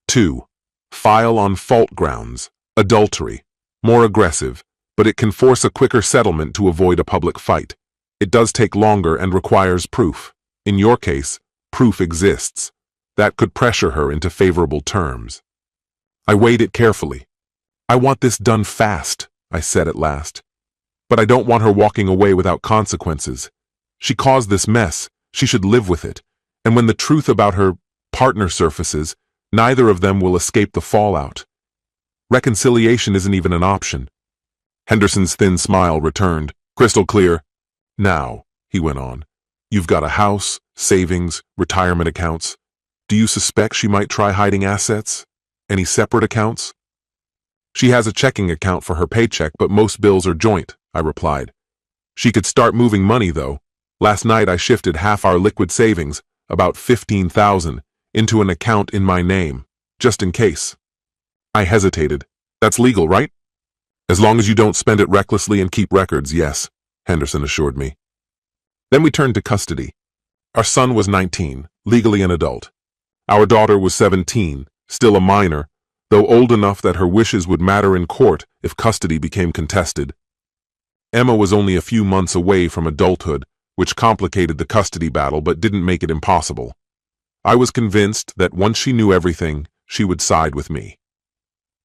2. File on fault grounds, adultery. More aggressive, but it can force a quicker settlement to avoid a public fight. It does take longer and requires proof. In your case, proof exists. That could pressure her into favorable terms. I weighed it carefully. I want this done fast, I said at last. But I don't want her walking away without consequences. She caused this mess. She should live with it. And when the truth about her partner surfaces, neither of them will escape the fallout. Reconciliation isn't even an option. Henderson's thin smile returned, crystal clear. Now, he went on, you've got a house, savings, retirement accounts. Do you suspect she might try hiding assets? Any separate accounts? She has a checking account for her paycheck, but most bills are joint, I replied. She could start moving money, though. Last night I shifted half our liquid savings, about $15,000, into an account in my name, just in case. I hesitated. That's legal, right? As long as you don't spend it recklessly and keep records, yes, Henderson assured me. Then we turned to custody. Our son was 19, legally an adult. Our daughter was 17, still a minor, though old enough that her wishes would matter in court if custody became contested. Emma was only a few months away from adulthood, which complicated the custody battle but didn't make it impossible. I was convinced that once she knew everything, she would side with me.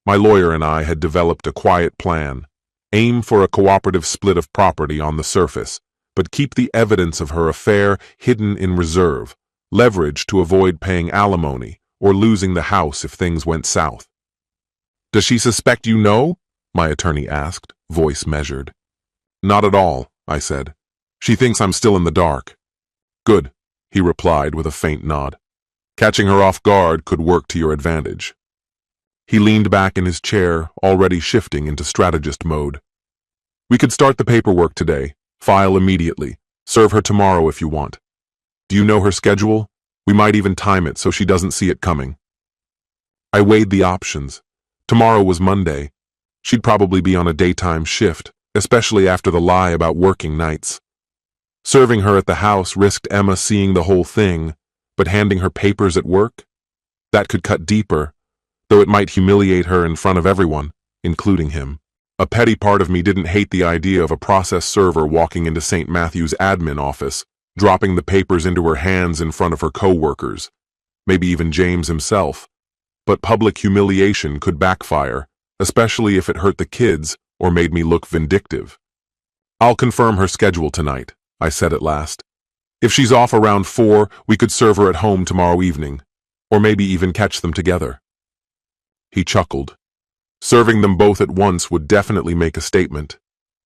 My lawyer and I had developed a quiet plan: aim for a cooperative split of property on the surface, but keep the evidence of her affair hidden in reserve, leverage to avoid paying alimony or losing the house if things went south. "Does she suspect you know?" my attorney asked, voice measured. "Not at all," I said. "She thinks I'm still in the dark." "Good," he replied with a faint nod. "Catching her off guard could work to your advantage." He leaned back in his chair, already shifting into strategist mode. "We could start the paperwork today, file immediately, serve her tomorrow if you want. Do you know her schedule? We might even time it so she doesn't see it coming." I weighed the options. Tomorrow was Monday. She'd probably be on a daytime shift, especially after the lie about working nights. Serving her at the house risked Emma seeing the whole thing, but handing her papers at work? That could cut deeper, though it might humiliate her in front of everyone, including him. A petty part of me didn't hate the idea of a process server walking into St. Matthew's admin office, dropping the papers into her hands in front of her co-workers, maybe even James himself. But public humiliation could backfire, especially if it hurt the kids or made me look vindictive. "I'll confirm her schedule tonight," I said at last. "If she's off around 4, we could serve her at home tomorrow evening, or maybe even catch them together." He chuckled. "Serving them both at once would definitely make a statement.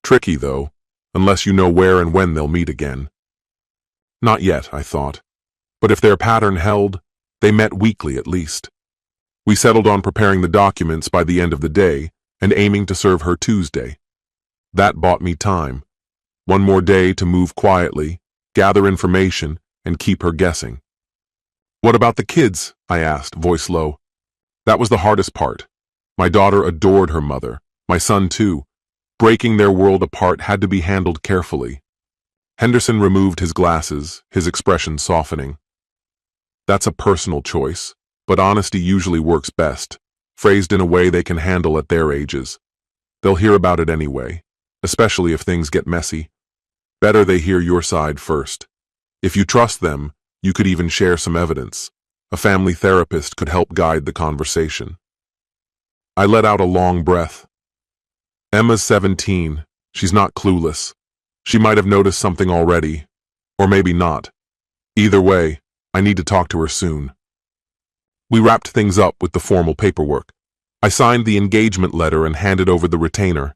Tricky, though, unless you know where and when they'll meet again." Not yet, I thought. But if their pattern held, they met weekly at least. We settled on preparing the documents by the end of the day and aiming to serve her Tuesday. That bought me time. One more day to move quietly, gather information, and keep her guessing. "What about the kids?" I asked, voice low. That was the hardest part. My daughter adored her mother, my son too. Breaking their world apart had to be handled carefully. Henderson removed his glasses, his expression softening. "That's a personal choice, but honesty usually works best, phrased in a way they can handle at their ages. They'll hear about it anyway, especially if things get messy. Better they hear your side first. If you trust them, you could even share some evidence. A family therapist could help guide the conversation." I let out a long breath. Emma's 17. She's not clueless. She might have noticed something already, or maybe not. Either way, I need to talk to her soon. We wrapped things up with the formal paperwork. I signed the engagement letter and handed over the retainer,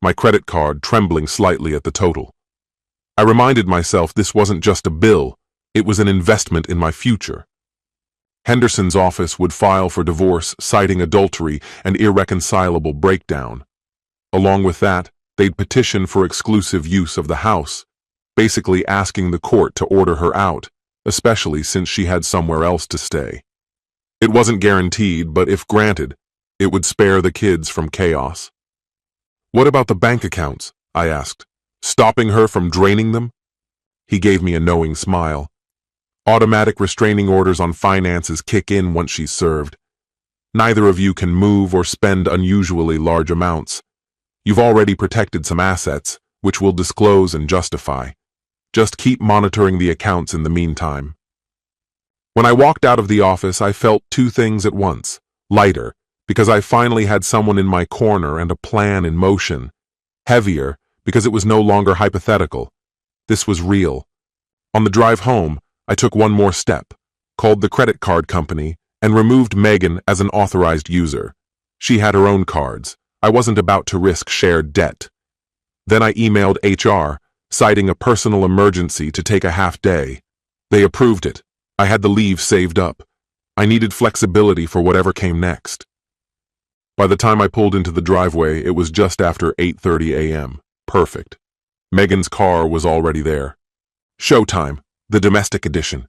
my credit card trembling slightly at the total. I reminded myself this wasn't just a bill, it was an investment in my future. Henderson's office would file for divorce, citing adultery and irreconcilable breakdown. Along with that, they'd petition for exclusive use of the house, basically asking the court to order her out, especially since she had somewhere else to stay. It wasn't guaranteed, but if granted, it would spare the kids from chaos. "What about the bank accounts?" I asked. "Stopping her from draining them?" He gave me a knowing smile. "Automatic restraining orders on finances kick in once she's served. Neither of you can move or spend unusually large amounts. You've already protected some assets, which we'll disclose and justify. Just keep monitoring the accounts in the meantime." When I walked out of the office, I felt two things at once. Lighter, because I finally had someone in my corner and a plan in motion. Heavier, because it was no longer hypothetical. This was real. On the drive home, I took one more step, called the credit card company, and removed Megan as an authorized user. She had her own cards. I wasn't about to risk shared debt. Then I emailed HR, citing a personal emergency to take a half day. They approved it. I had the leave saved up. I needed flexibility for whatever came next. By the time I pulled into the driveway, it was just after 8:30 a.m. Perfect. Megan's car was already there. Showtime, the domestic edition.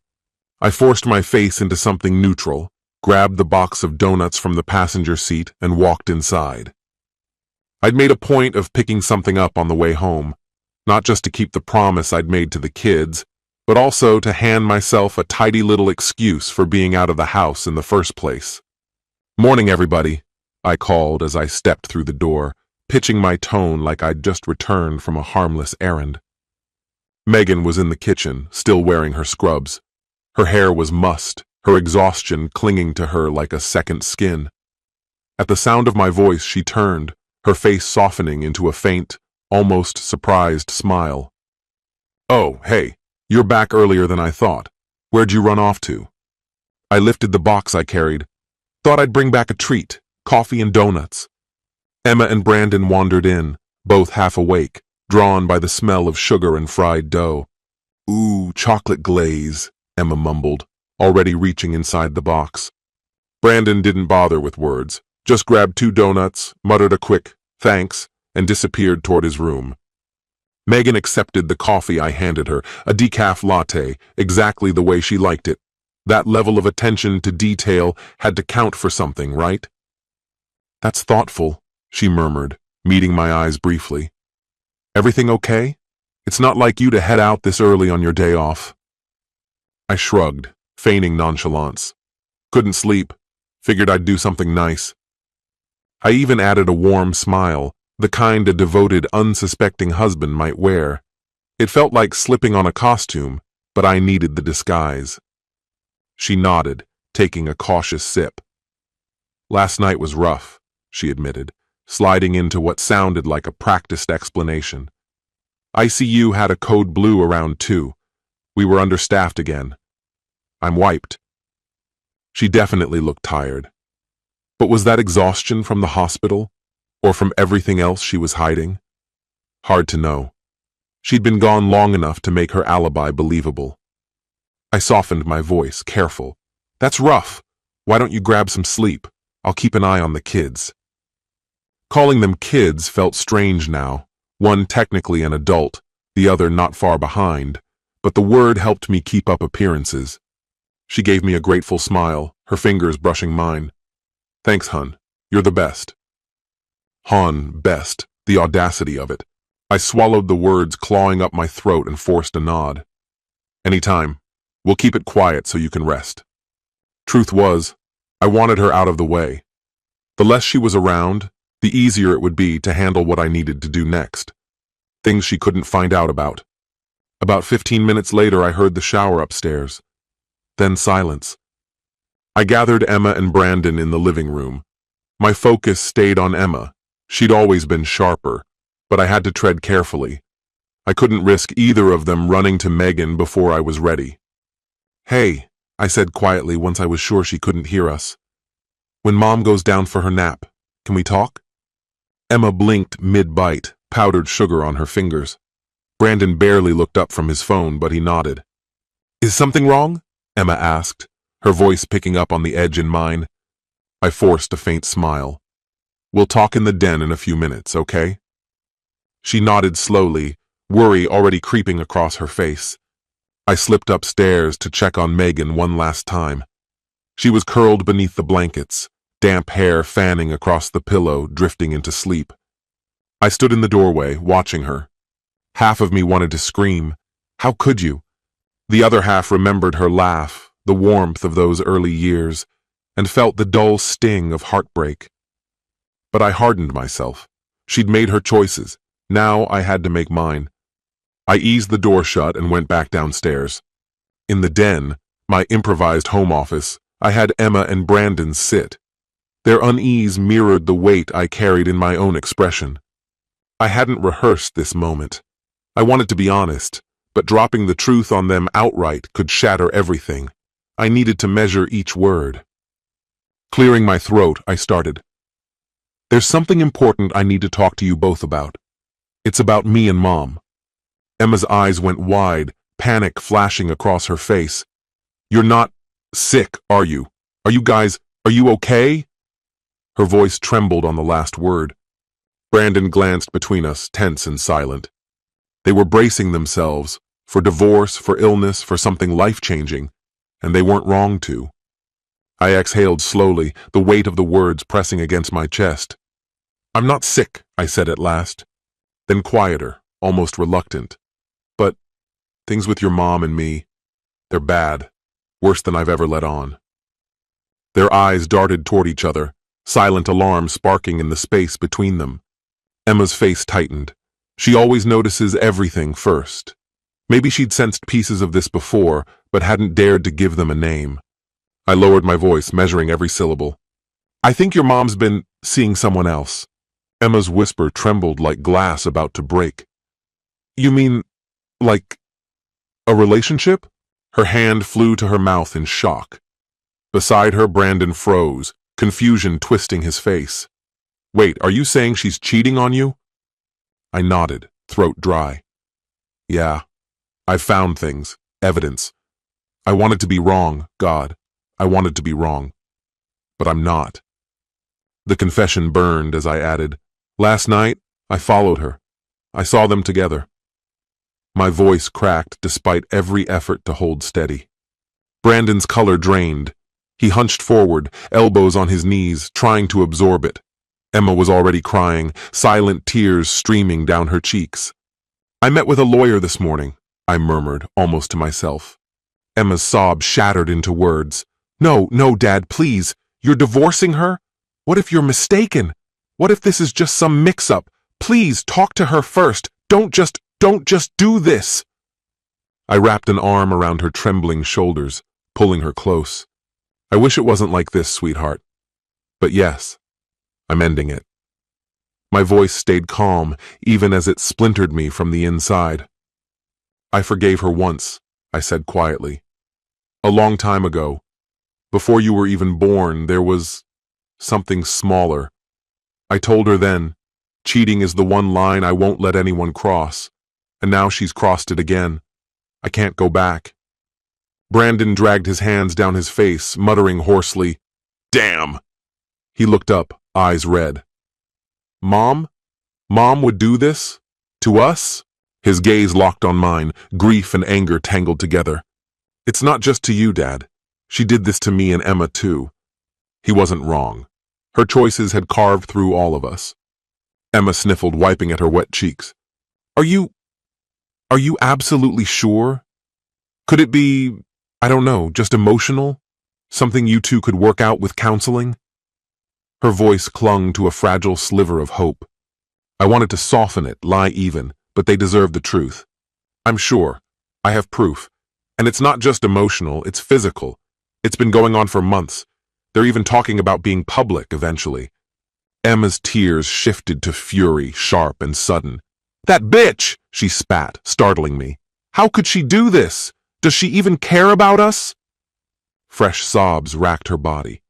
I forced my face into something neutral, grabbed the box of donuts from the passenger seat, and walked inside. I'd made a point of picking something up on the way home, not just to keep the promise I'd made to the kids, but also to hand myself a tidy little excuse for being out of the house in the first place. Morning, everybody, I called as I stepped through the door, pitching my tone like I'd just returned from a harmless errand. Megan was in the kitchen, still wearing her scrubs. Her hair was mussed, her exhaustion clinging to her like a second skin. At the sound of my voice, she turned, her face softening into a faint, almost surprised smile. "Oh, hey, you're back earlier than I thought. Where'd you run off to?" I lifted the box I carried. "Thought I'd bring back a treat, coffee and donuts." Emma and Brandon wandered in, both half awake, drawn by the smell of sugar and fried dough. "Ooh, chocolate glaze," Emma mumbled, already reaching inside the box. Brandon didn't bother with words, just grabbed 2 donuts, muttered a quick thanks, and disappeared toward his room. Megan accepted the coffee I handed her, a decaf latte, exactly the way she liked it. That level of attention to detail had to count for something, right? "That's thoughtful," she murmured, meeting my eyes briefly. "Everything okay? It's not like you to head out this early on your day off." I shrugged, feigning nonchalance. "Couldn't sleep. Figured I'd do something nice." I even added a warm smile, the kind a devoted, unsuspecting husband might wear. It felt like slipping on a costume, but I needed the disguise. She nodded, taking a cautious sip. "Last night was rough," she admitted, sliding into what sounded like a practiced explanation. "ICU had a code blue around 2. We were understaffed again. I'm wiped." She definitely looked tired. But was that exhaustion from the hospital, or from everything else she was hiding? Hard to know. She'd been gone long enough to make her alibi believable. I softened my voice, careful. "That's rough. Why don't you grab some sleep? I'll keep an eye on the kids." Calling them kids felt strange now, one technically an adult, the other not far behind, but the word helped me keep up appearances. She gave me a grateful smile, her fingers brushing mine. "Thanks, hun. You're the best." Hon, best, the audacity of it. I swallowed the words clawing up my throat and forced a nod. "Anytime. We'll keep it quiet so you can rest." Truth was, I wanted her out of the way. The less she was around, the easier it would be to handle what I needed to do next. Things she couldn't find out about. About 15 minutes later, I heard the shower upstairs. Then silence. I gathered Emma and Brandon in the living room. My focus stayed on Emma. She'd always been sharper, but I had to tread carefully. I couldn't risk either of them running to Megan before I was ready. "Hey," I said quietly once I was sure she couldn't hear us. "When Mom goes down for her nap, can we talk?" Emma blinked mid-bite, powdered sugar on her fingers. Brandon barely looked up from his phone, but he nodded. "Is something wrong?" Emma asked, her voice picking up on the edge in mine. I forced a faint smile. "We'll talk in the den in a few minutes, okay?" She nodded slowly, worry already creeping across her face. I slipped upstairs to check on Megan one last time. She was curled beneath the blankets, damp hair fanning across the pillow, drifting into sleep. I stood in the doorway, watching her. Half of me wanted to scream. How could you? The other half remembered her laugh, the warmth of those early years, and felt the dull sting of heartbreak. But I hardened myself. She'd made her choices. Now I had to make mine. I eased the door shut and went back downstairs. In the den, my improvised home office, I had Emma and Brandon sit. Their unease mirrored the weight I carried in my own expression. I hadn't rehearsed this moment. I wanted to be honest, but dropping the truth on them outright could shatter everything. I needed to measure each word. Clearing my throat, I started. "There's something important I need to talk to you both about. It's about me and Mom." Emma's eyes went wide, panic flashing across her face. "You're not sick, are you? Are you okay?" Her voice trembled on the last word. Brandon glanced between us, tense and silent. They were bracing themselves, for divorce, for illness, for something life-changing, and they weren't wrong to. I exhaled slowly, the weight of the words pressing against my chest. "I'm not sick," I said at last. Then quieter, almost reluctant. "But things with your mom and me, they're bad, worse than I've ever let on." Their eyes darted toward each other, silent alarm sparking in the space between them. Emma's face tightened. She always notices everything first. Maybe she'd sensed pieces of this before, but hadn't dared to give them a name. I lowered my voice, measuring every syllable. I think your mom's been seeing someone else. Emma's whisper trembled like glass about to break. You mean, like, a relationship? Her hand flew to her mouth in shock. Beside her, Brandon froze, confusion twisting his face. Wait, are you saying she's cheating on you? I nodded, throat dry. Yeah, I've found things, evidence. I wanted to be wrong, God. I wanted to be wrong. But I'm not. The confession burned as I added, last night, I followed her. I saw them together. My voice cracked despite every effort to hold steady. Brandon's color drained. He hunched forward, elbows on his knees, trying to absorb it. Emma was already crying, silent tears streaming down her cheeks. I met with a lawyer this morning, I murmured, almost to myself. Emma's sob shattered into words. No, Dad, please. You're divorcing her? What if you're mistaken? What if this is just some mix-up? Please talk to her first. Don't just do this. I wrapped an arm around her trembling shoulders, pulling her close. I wish it wasn't like this, sweetheart. But yes, I'm ending it. My voice stayed calm, even as it splintered me from the inside. I forgave her once, I said quietly. A long time ago, before you were even born, there was something smaller. I told her then, cheating is the one line I won't let anyone cross, and now she's crossed it again. I can't go back. Brandon dragged his hands down his face, muttering hoarsely, Damn! He looked up, eyes red. Mom? Mom would do this? To us? His gaze locked on mine, grief and anger tangled together. It's not just to you, Dad. She did this to me and Emma, too. He wasn't wrong. Her choices had carved through all of us. Emma sniffled, wiping at her wet cheeks. Are you absolutely sure? Could it be, I don't know, just emotional? Something you two could work out with counseling? Her voice clung to a fragile sliver of hope. I wanted to soften it, lie even, but they deserved the truth. I'm sure. I have proof. And it's not just emotional, it's physical. It's been going on for months. They're even talking about being public eventually. Emma's tears shifted to fury, sharp and sudden. That bitch! She spat, startling me. How could she do this? Does she even care about us? Fresh sobs racked her body.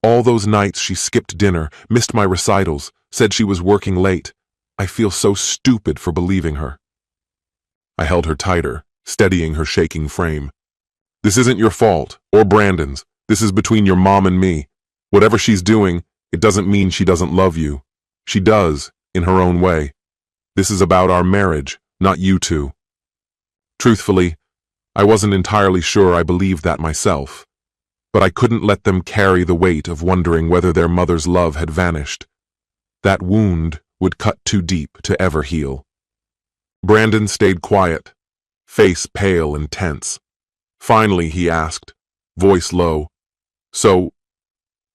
All those nights she skipped dinner, missed my recitals, said she was working late. I feel so stupid for believing her. I held her tighter, steadying her shaking frame. This isn't your fault, or Brandon's. This is between your mom and me. Whatever she's doing, it doesn't mean she doesn't love you. She does, in her own way. This is about our marriage, not you two. Truthfully, I wasn't entirely sure I believed that myself, but I couldn't let them carry the weight of wondering whether their mother's love had vanished. That wound would cut too deep to ever heal. Brandon stayed quiet, face pale and tense. Finally, he asked, voice low, So,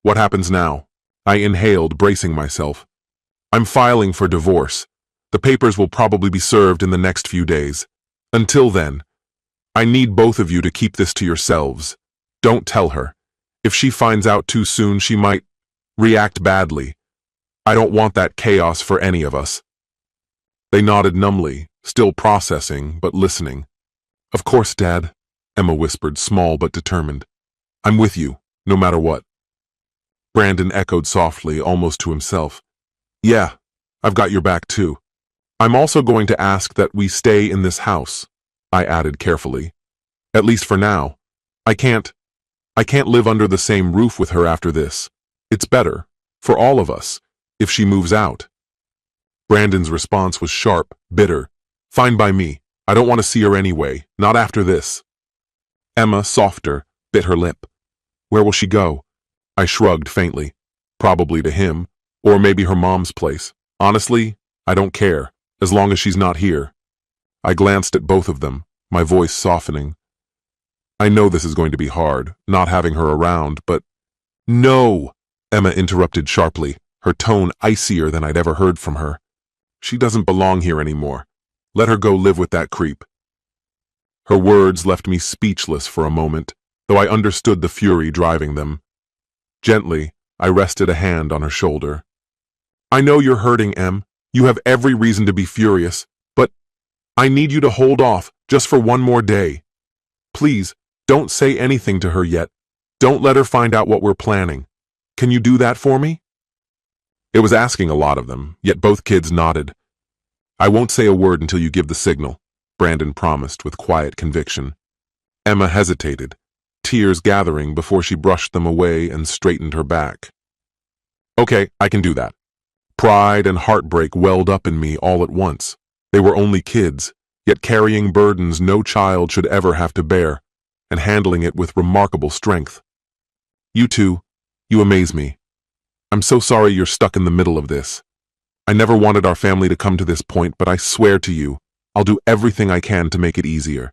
what happens now? I inhaled, bracing myself. I'm filing for divorce. The papers will probably be served in the next few days. Until then, I need both of you to keep this to yourselves. Don't tell her. If she finds out too soon, she might react badly. I don't want that chaos for any of us. They nodded numbly, still processing, but listening. Of course, Dad, Emma whispered, small but determined. I'm with you, no matter what. Brandon echoed softly, almost to himself. Yeah, I've got your back too. I'm also going to ask that we stay in this house, I added carefully. At least for now. I can't live under the same roof with her after this. It's better, for all of us, if she moves out. Brandon's response was sharp, bitter. Fine by me. I don't want to see her anyway, not after this. Emma, softer, bit her lip. Where will she go? I shrugged faintly. Probably to him, or maybe her mom's place. Honestly, I don't care, as long as she's not here. I glanced at both of them, my voice softening. I know this is going to be hard, not having her around, but No, Emma interrupted sharply, her tone icier than I'd ever heard from her. She doesn't belong here anymore. Let her go live with that creep. Her words left me speechless for a moment, though I understood the fury driving them. Gently, I rested a hand on her shoulder. I know you're hurting, Em. You have every reason to be furious, but I need you to hold off just for one more day. Please, don't say anything to her yet. Don't let her find out what we're planning. Can you do that for me? It was asking a lot of them, yet both kids nodded. I won't say a word until you give the signal, Brandon promised with quiet conviction. Emma hesitated, tears gathering before she brushed them away and straightened her back. Okay, I can do that. Pride and heartbreak welled up in me all at once. They were only kids, yet carrying burdens no child should ever have to bear, and handling it with remarkable strength. You two, you amaze me. I'm so sorry you're stuck in the middle of this. I never wanted our family to come to this point, but I swear to you, I'll do everything I can to make it easier.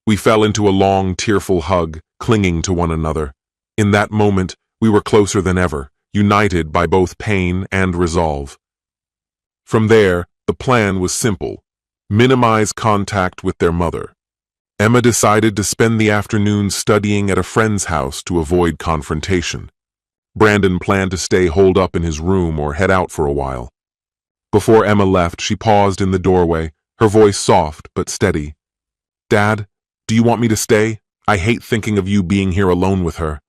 We fell into a long, tearful hug, clinging to one another. In that moment, we were closer than ever, united by both pain and resolve. From there, the plan was simple: minimize contact with their mother. Emma decided to spend the afternoon studying at a friend's house to avoid confrontation. Brandon planned to stay holed up in his room or head out for a while. Before Emma left, she paused in the doorway, her voice soft but steady. Dad, do you want me to stay? I hate thinking of you being here alone with her.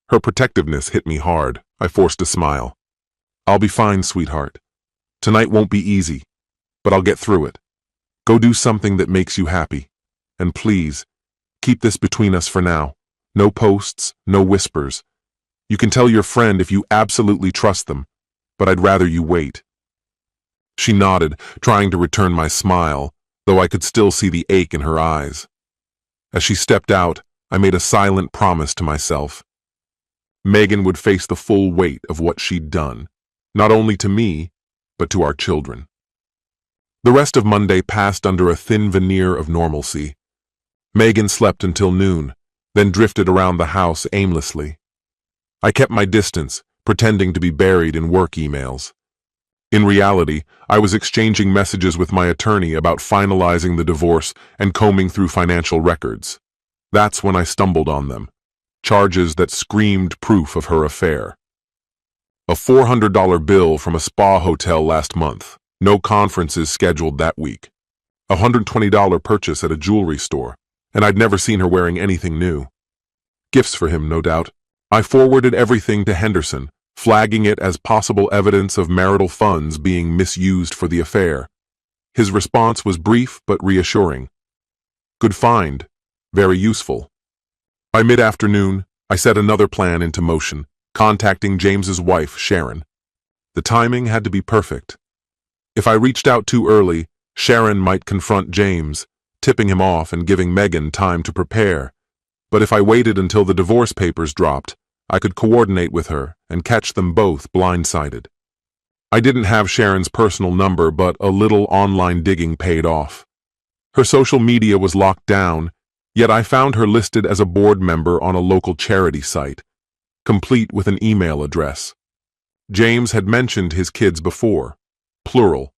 Her protectiveness hit me hard. I forced a smile. I'll be fine, sweetheart. Tonight won't be easy, but I'll get through it. Go do something that makes you happy. And please, keep this between us for now. No posts, no whispers. You can tell your friend if you absolutely trust them, but I'd rather you wait. She nodded, trying to return my smile, though I could still see the ache in her eyes. As she stepped out, I made a silent promise to myself. Megan would face the full weight of what she'd done, not only to me, but to our children. The rest of Monday passed under a thin veneer of normalcy. Megan slept until noon, then drifted around the house aimlessly. I kept my distance, pretending to be buried in work emails. In reality, I was exchanging messages with my attorney about finalizing the divorce and combing through financial records. That's when I stumbled on them. Charges that screamed proof of her affair. A $400 bill from a spa hotel last month. No conferences scheduled that week. A $120 purchase at a jewelry store, and I'd never seen her wearing anything new. Gifts for him, no doubt. I forwarded everything to Henderson, flagging it as possible evidence of marital funds being misused for the affair. His response was brief but reassuring. Good find. Very useful. By mid-afternoon, I set another plan into motion, contacting James's wife, Sharon. The timing had to be perfect. If I reached out too early, Sharon might confront James, tipping him off and giving Megan time to prepare. But if I waited until the divorce papers dropped, I could coordinate with her and catch them both blindsided. I didn't have Sharon's personal number, but a little online digging paid off. Her social media was locked down, yet I found her listed as a board member on a local charity site, complete with an email address. James had mentioned his kids before, plural,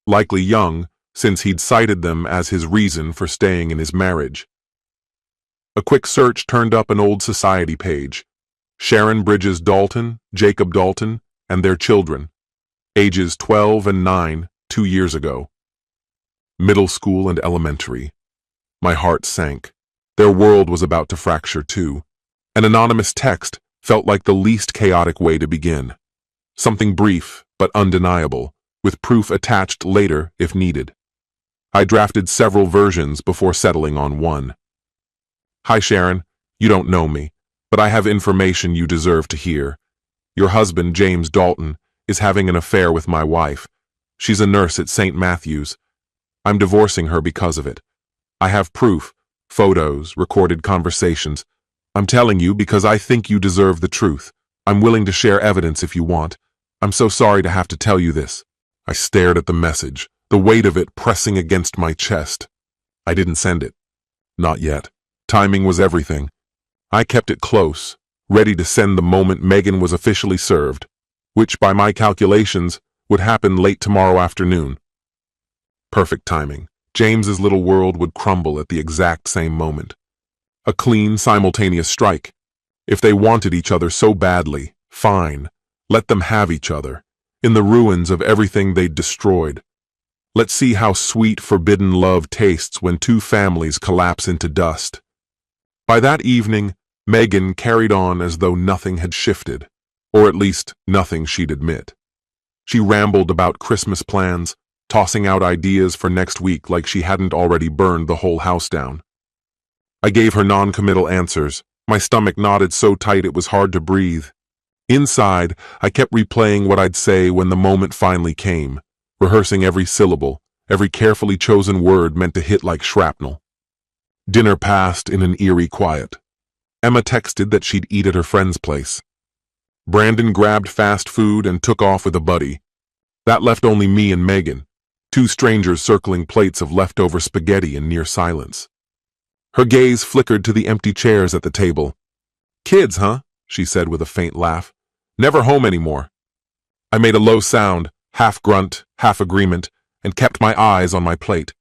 likely young, since he'd cited them as his reason for staying in his marriage. A quick search turned up an old society page. Sharon Bridges Dalton, Jacob Dalton, and their children, ages 12 and 9, 2 years ago. Middle school and elementary. My heart sank. Their world was about to fracture too. An anonymous text felt like the least chaotic way to begin. Something brief, but undeniable, with proof attached later if needed. I drafted several versions before settling on one. Hi Sharon, you don't know me, but I have information you deserve to hear. Your husband, James Dalton, is having an affair with my wife. She's a nurse at St. Matthew's. I'm divorcing her because of it. I have proof, photos, recorded conversations. I'm telling you because I think you deserve the truth. I'm willing to share evidence if you want. I'm so sorry to have to tell you this. I stared at the message, the weight of it pressing against my chest. I didn't send it. Not yet. Timing was everything. I kept it close, ready to send the moment Megan was officially served, which by my calculations would happen late tomorrow afternoon. Perfect timing. James's little world would crumble at the exact same moment. A clean, simultaneous strike. If they wanted each other so badly, fine. Let them have each other, in the ruins of everything they'd destroyed. Let's see how sweet, forbidden love tastes when two families collapse into dust. By that evening, Megan carried on as though nothing had shifted, or at least nothing she'd admit. She rambled about Christmas plans, tossing out ideas for next week like she hadn't already burned the whole house down. I gave her non-committal answers. My stomach knotted so tight it was hard to breathe. Inside, I kept replaying what I'd say when the moment finally came, rehearsing every syllable, every carefully chosen word meant to hit like shrapnel. Dinner passed in an eerie quiet. Emma texted that she'd eat at her friend's place. Brandon grabbed fast food and took off with a buddy. That left only me and Megan, two strangers circling plates of leftover spaghetti in near silence. Her gaze flickered to the empty chairs at the table. "Kids, huh?" she said with a faint laugh. "Never home anymore." I made a low sound, half grunt, half agreement, and kept my eyes on my plate.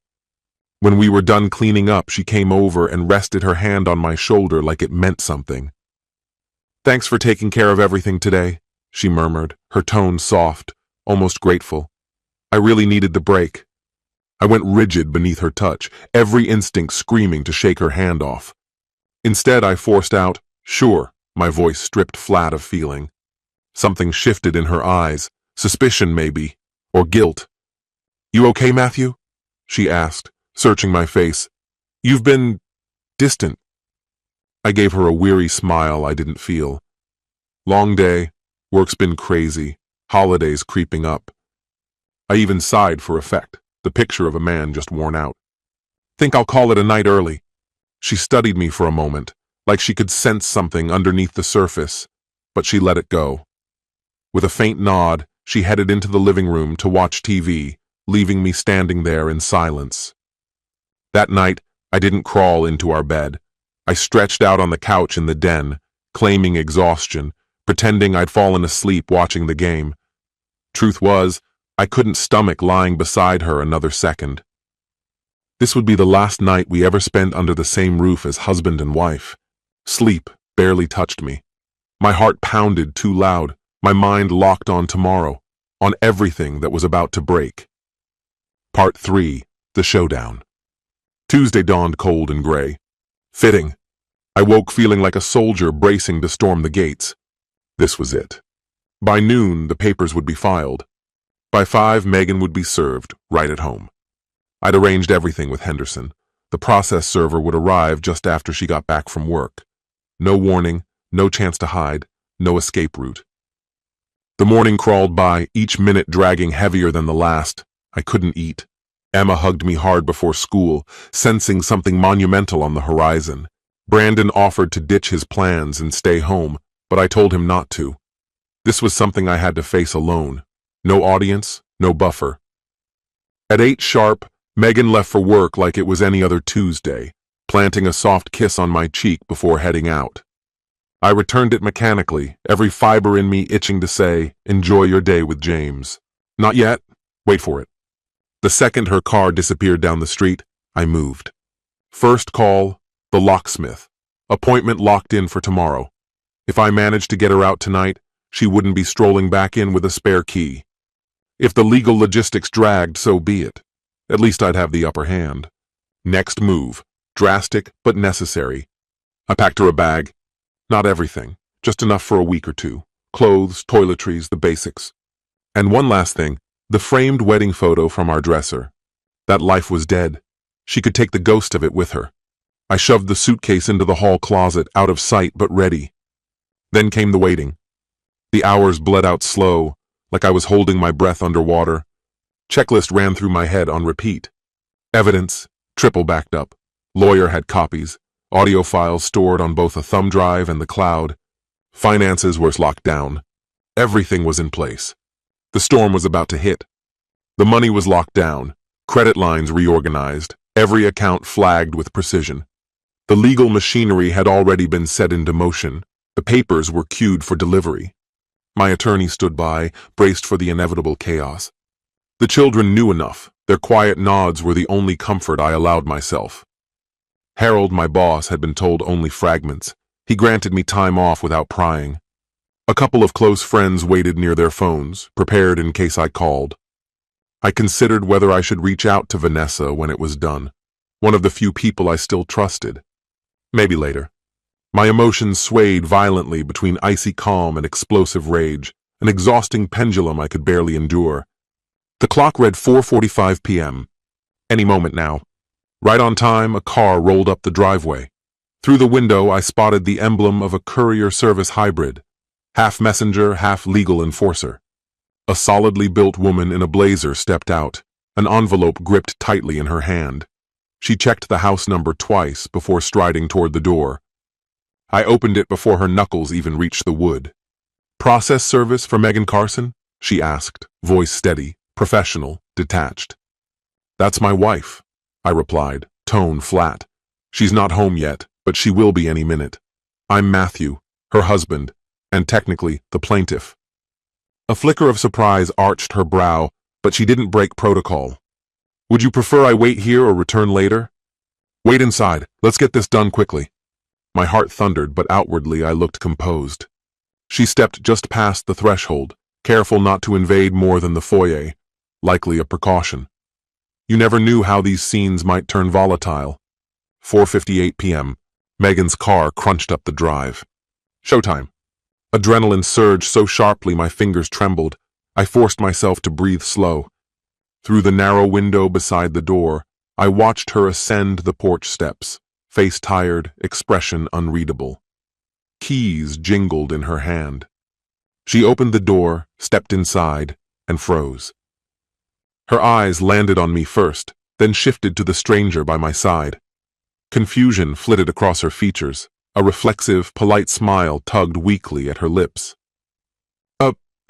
When we were done cleaning up, she came over and rested her hand on my shoulder like it meant something. "Thanks for taking care of everything today," she murmured, her tone soft, almost grateful. I really needed the break. I went rigid beneath her touch, every instinct screaming to shake her hand off. Instead, I forced out, "Sure," my voice stripped flat of feeling. Something shifted in her eyes, suspicion maybe, or guilt. "You okay, Matthew?" she asked, searching my face. "You've been distant." I gave her a weary smile I didn't feel. Long day, work's been crazy, holidays creeping up. I even sighed for effect, the picture of a man just worn out. "Think I'll call it a night early." She studied me for a moment, like she could sense something underneath the surface, but she let it go. With a faint nod, she headed into the living room to watch TV, leaving me standing there in silence. That night, I didn't crawl into our bed. I stretched out on the couch in the den, claiming exhaustion, pretending I'd fallen asleep watching the game. Truth was, I couldn't stomach lying beside her another second. This would be the last night we ever spent under the same roof as husband and wife. Sleep barely touched me. My heart pounded too loud, my mind locked on tomorrow, on everything that was about to break. Part 3, The Showdown. Tuesday dawned cold and gray. Fitting. I woke feeling like a soldier bracing to storm the gates. This was it. By noon, the papers would be filed. By 5, Megan would be served, right at home. I'd arranged everything with Henderson. The process server would arrive just after she got back from work. No warning, no chance to hide, no escape route. The morning crawled by, each minute dragging heavier than the last. I couldn't eat. Emma hugged me hard before school, sensing something monumental on the horizon. Brandon offered to ditch his plans and stay home, but I told him not to. This was something I had to face alone. No audience, no buffer. At 8 sharp, Megan left for work like it was any other Tuesday, planting a soft kiss on my cheek before heading out. I returned it mechanically, every fiber in me itching to say, "Enjoy your day with James." Not yet. Wait for it. The second her car disappeared down the street, I moved. First call, the locksmith. Appointment locked in for tomorrow. If I managed to get her out tonight, she wouldn't be strolling back in with a spare key. If the legal logistics dragged, so be it. At least I'd have the upper hand. Next move, drastic but necessary. I packed her a bag. Not everything, just enough for a week or two. Clothes, toiletries, the basics. And one last thing, the framed wedding photo from our dresser. That life was dead. She could take the ghost of it with her. I shoved the suitcase into the hall closet, out of sight but ready. Then came the waiting. The hours bled out slow, like I was holding my breath underwater. Checklist ran through my head on repeat. Evidence, triple backed up. Lawyer had copies. Audio files stored on both a thumb drive and the cloud. Finances were locked down. Everything was in place. The storm was about to hit. The money was locked down. Credit lines reorganized. Every account flagged with precision. The legal machinery had already been set into motion. The papers were queued for delivery. My attorney stood by, braced for the inevitable chaos. The children knew enough. Their quiet nods were the only comfort I allowed myself. Harold, my boss, had been told only fragments. He granted me time off without prying. A couple of close friends waited near their phones, prepared in case I called. I considered whether I should reach out to Vanessa when it was done, one of the few people I still trusted. Maybe later. My emotions swayed violently between icy calm and explosive rage, an exhausting pendulum I could barely endure. The clock read 4:45 p.m. Any moment now. Right on time, a car rolled up the driveway. Through the window, I spotted the emblem of a courier service hybrid, half messenger, half legal enforcer. A solidly built woman in a blazer stepped out, an envelope gripped tightly in her hand. She checked the house number twice before striding toward the door. I opened it before her knuckles even reached the wood. "Process service for Megan Carson?" she asked, voice steady, professional, detached. "That's my wife," I replied, tone flat. "She's not home yet, but she will be any minute. I'm Matthew, her husband, and technically the plaintiff." A flicker of surprise arched her brow, but she didn't break protocol. "Would you prefer I wait here or return later?" "Wait inside. Let's get this done quickly." My heart thundered, but outwardly I looked composed. She stepped just past the threshold, careful not to invade more than the foyer, likely a precaution. You never knew how these scenes might turn volatile. 4:58 p.m. Megan's car crunched up the drive. Showtime. Adrenaline surged so sharply my fingers trembled. I forced myself to breathe slow. Through the narrow window beside the door, I watched her ascend the porch steps, face tired, expression unreadable. Keys jingled in her hand. She opened the door, stepped inside, and froze. Her eyes landed on me first, then shifted to the stranger by my side. Confusion flitted across her features. A reflexive, polite smile tugged weakly at her lips.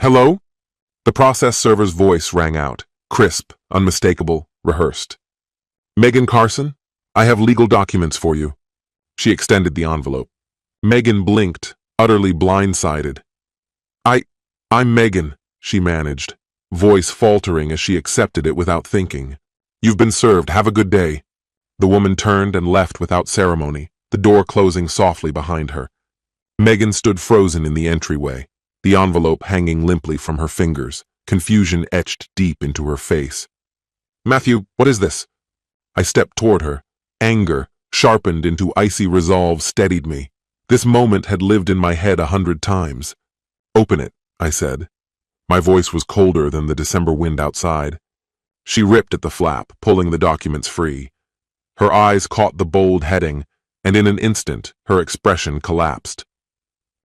Hello?" The process server's voice rang out, crisp, unmistakable, rehearsed. "Megan Carson? I have legal documents for you." She extended the envelope. Megan blinked, utterly blindsided. I'm Megan," she managed, voice faltering as she accepted it without thinking. "You've been served. Have a good day." The woman turned and left without ceremony, the door closing softly behind her. Megan stood frozen in the entryway, the envelope hanging limply from her fingers, confusion etched deep into her face. "Matthew, what is this?" I stepped toward her. Anger, sharpened into icy resolve, steadied me. This moment had lived in my head 100 times. "Open it," I said. My voice was colder than the December wind outside. She ripped at the flap, pulling the documents free. Her eyes caught the bold heading, and in an instant, her expression collapsed.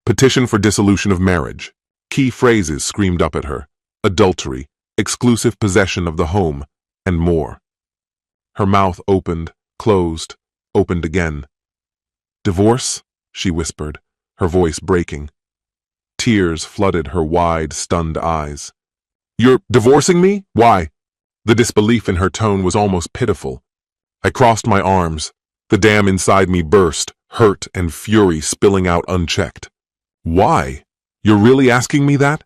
"Petition for dissolution of marriage." Key phrases screamed up at her. Adultery, exclusive possession of the home, and more. Her mouth opened, closed, opened again. "Divorce?" she whispered, her voice breaking. Tears flooded her wide, stunned eyes. "You're divorcing me? Why?" The disbelief in her tone was almost pitiful. I crossed my arms. The dam inside me burst, hurt and fury spilling out unchecked. "Why? You're really asking me that?"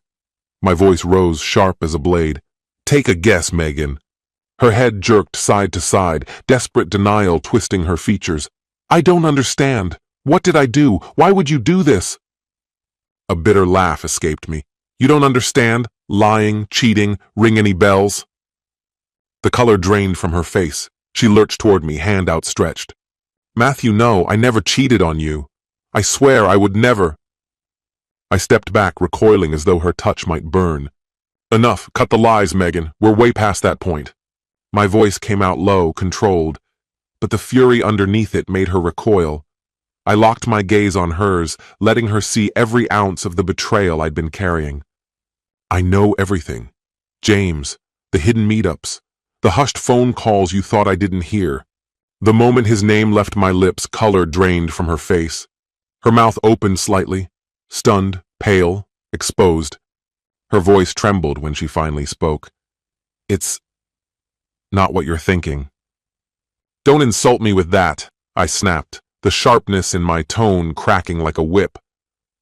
My voice rose sharp as a blade. "Take a guess, Megan." Her head jerked side to side, desperate denial twisting her features. "I don't understand. What did I do? Why would you do this?" A bitter laugh escaped me. "You don't understand? Lying, cheating, ring any bells?" The color drained from her face. She lurched toward me, hand outstretched. "Matthew, no, I never cheated on you. I swear I would never." I stepped back, recoiling as though her touch might burn. "Enough, cut the lies, Megan. We're way past that point." My voice came out low, controlled, but the fury underneath it made her recoil. I locked my gaze on hers, letting her see every ounce of the betrayal I'd been carrying. "I know everything. James, the hidden meetups, the hushed phone calls you thought I didn't hear." The moment his name left my lips, color drained from her face. Her mouth opened slightly, stunned, pale, exposed. Her voice trembled when she finally spoke. "It's not what you're thinking." "Don't insult me with that," I snapped, the sharpness in my tone cracking like a whip.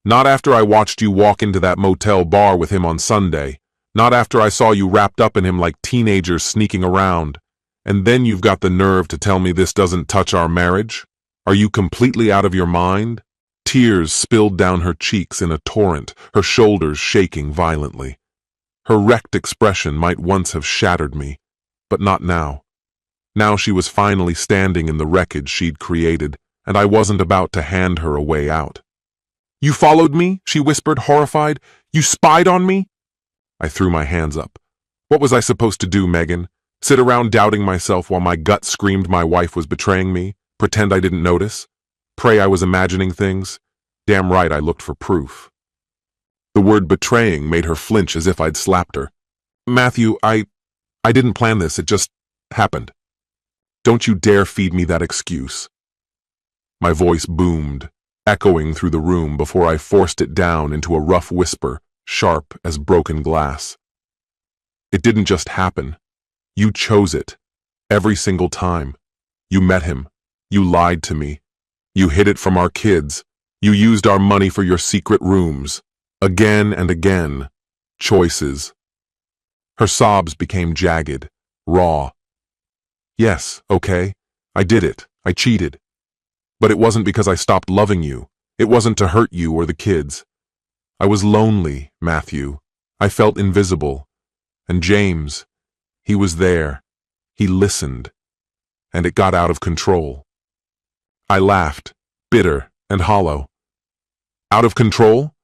Not after I watched you walk into that motel bar with him on Sunday. Not after I saw you wrapped up in him like teenagers sneaking around. And then you've got the nerve to tell me this doesn't touch our marriage? Are you completely out of your mind? Tears spilled down her cheeks in a torrent, her shoulders shaking violently. Her wrecked expression might once have shattered me, but not now. Now she was finally standing in the wreckage she'd created, and I wasn't about to hand her a way out. "You followed me?" she whispered, horrified. "You spied on me?" I threw my hands up. What was I supposed to do, Megan? Sit around doubting myself while my gut screamed my wife was betraying me? Pretend I didn't notice? Pray I was imagining things? Damn right I looked for proof. The word betraying made her flinch as if I'd slapped her. "Matthew, I didn't plan this, it just happened. Don't you dare feed me that excuse." My voice boomed, echoing through the room before I forced it down into a rough whisper, sharp as broken glass. It didn't just happen. You chose it. Every single time. You met him. You lied to me. You hid it from our kids. You used our money for your secret rooms. Again and again. Choices. Her sobs became jagged, raw. Yes, okay, I did it. I cheated. But it wasn't because I stopped loving you. It wasn't to hurt you or the kids. I was lonely, Matthew. I felt invisible. And James, he was there. He listened. And it got out of control. I laughed, bitter and hollow. Out of control?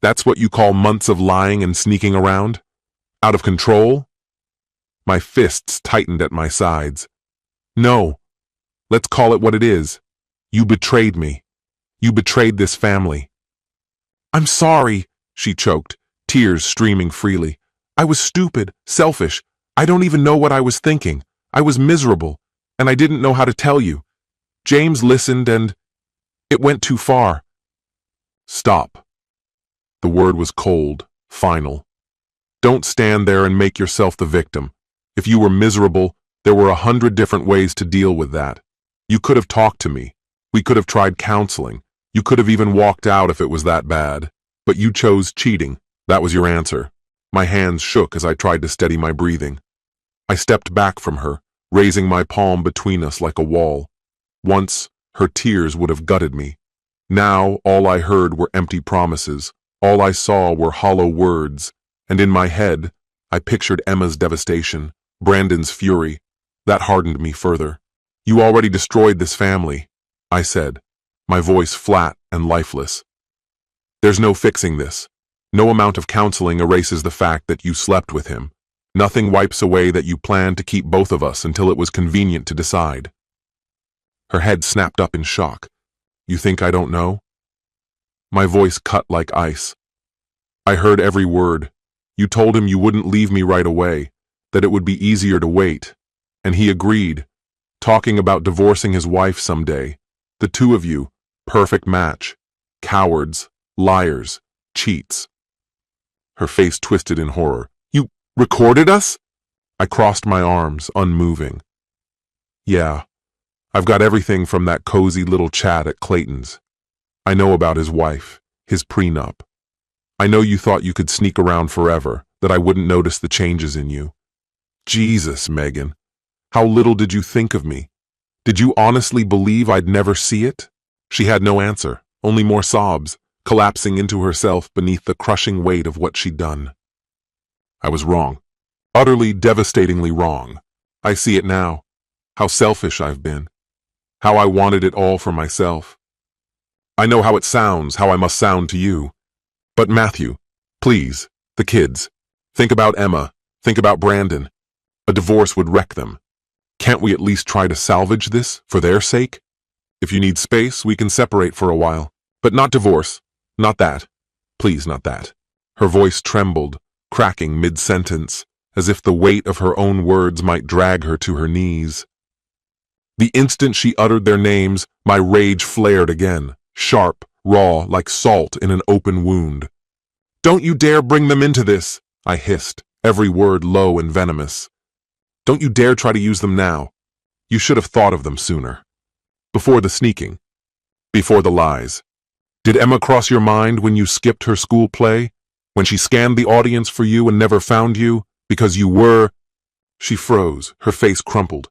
That's what you call months of lying and sneaking around? Out of control? My fists tightened at my sides. No. Let's call it what it is. You betrayed me. You betrayed this family. "I'm sorry," she choked, tears streaming freely. "I was stupid, selfish. I don't even know what I was thinking. I was miserable, and I didn't know how to tell you. James listened and it went too far." Stop. The word was cold, final. Don't stand there and make yourself the victim. If you were miserable, there were 100 different ways to deal with that. You could have talked to me. We could have tried counseling. You could have even walked out if it was that bad. But you chose cheating. That was your answer. My hands shook as I tried to steady my breathing. I stepped back from her, raising my palm between us like a wall. Once, her tears would have gutted me. Now, all I heard were empty promises. All I saw were hollow words. And in my head, I pictured Emma's devastation, Brandon's fury. That hardened me further. "You already destroyed this family," I said, my voice flat and lifeless. "There's no fixing this. No amount of counseling erases the fact that you slept with him. Nothing wipes away that you planned to keep both of us until it was convenient to decide." Her head snapped up in shock. "You think I don't know?" My voice cut like ice. "I heard every word. You told him you wouldn't leave me right away, that it would be easier to wait. And he agreed, talking about divorcing his wife someday. The two of you, perfect match. Cowards, liars, cheats." Her face twisted in horror. "You recorded us?" I crossed my arms, unmoving. "Yeah, I've got everything from that cozy little chat at Clayton's. I know about his wife, his prenup. I know you thought you could sneak around forever, that I wouldn't notice the changes in you. Jesus, Megan, how little did you think of me? Did you honestly believe I'd never see it?" She had no answer, only more sobs, collapsing into herself beneath the crushing weight of what she'd done. I was wrong. Utterly, devastatingly wrong. I see it now. How selfish I've been. How I wanted it all for myself. I know how it sounds, how I must sound to you. But Matthew, please, the kids. Think about Emma. Think about Brandon. A divorce would wreck them. Can't we at least try to salvage this, for their sake? If you need space, we can separate for a while. But not divorce. Not that. Please, not that. Her voice trembled, cracking mid-sentence, as if the weight of her own words might drag her to her knees. The instant she uttered their names, my rage flared again, sharp, raw, like salt in an open wound. "Don't you dare bring them into this," I hissed, every word low and venomous. "Don't you dare try to use them now. You should have thought of them sooner. Before the sneaking. Before the lies. Did Emma cross your mind when you skipped her school play? When she scanned the audience for you and never found you? Because you were... She froze, her face crumpled.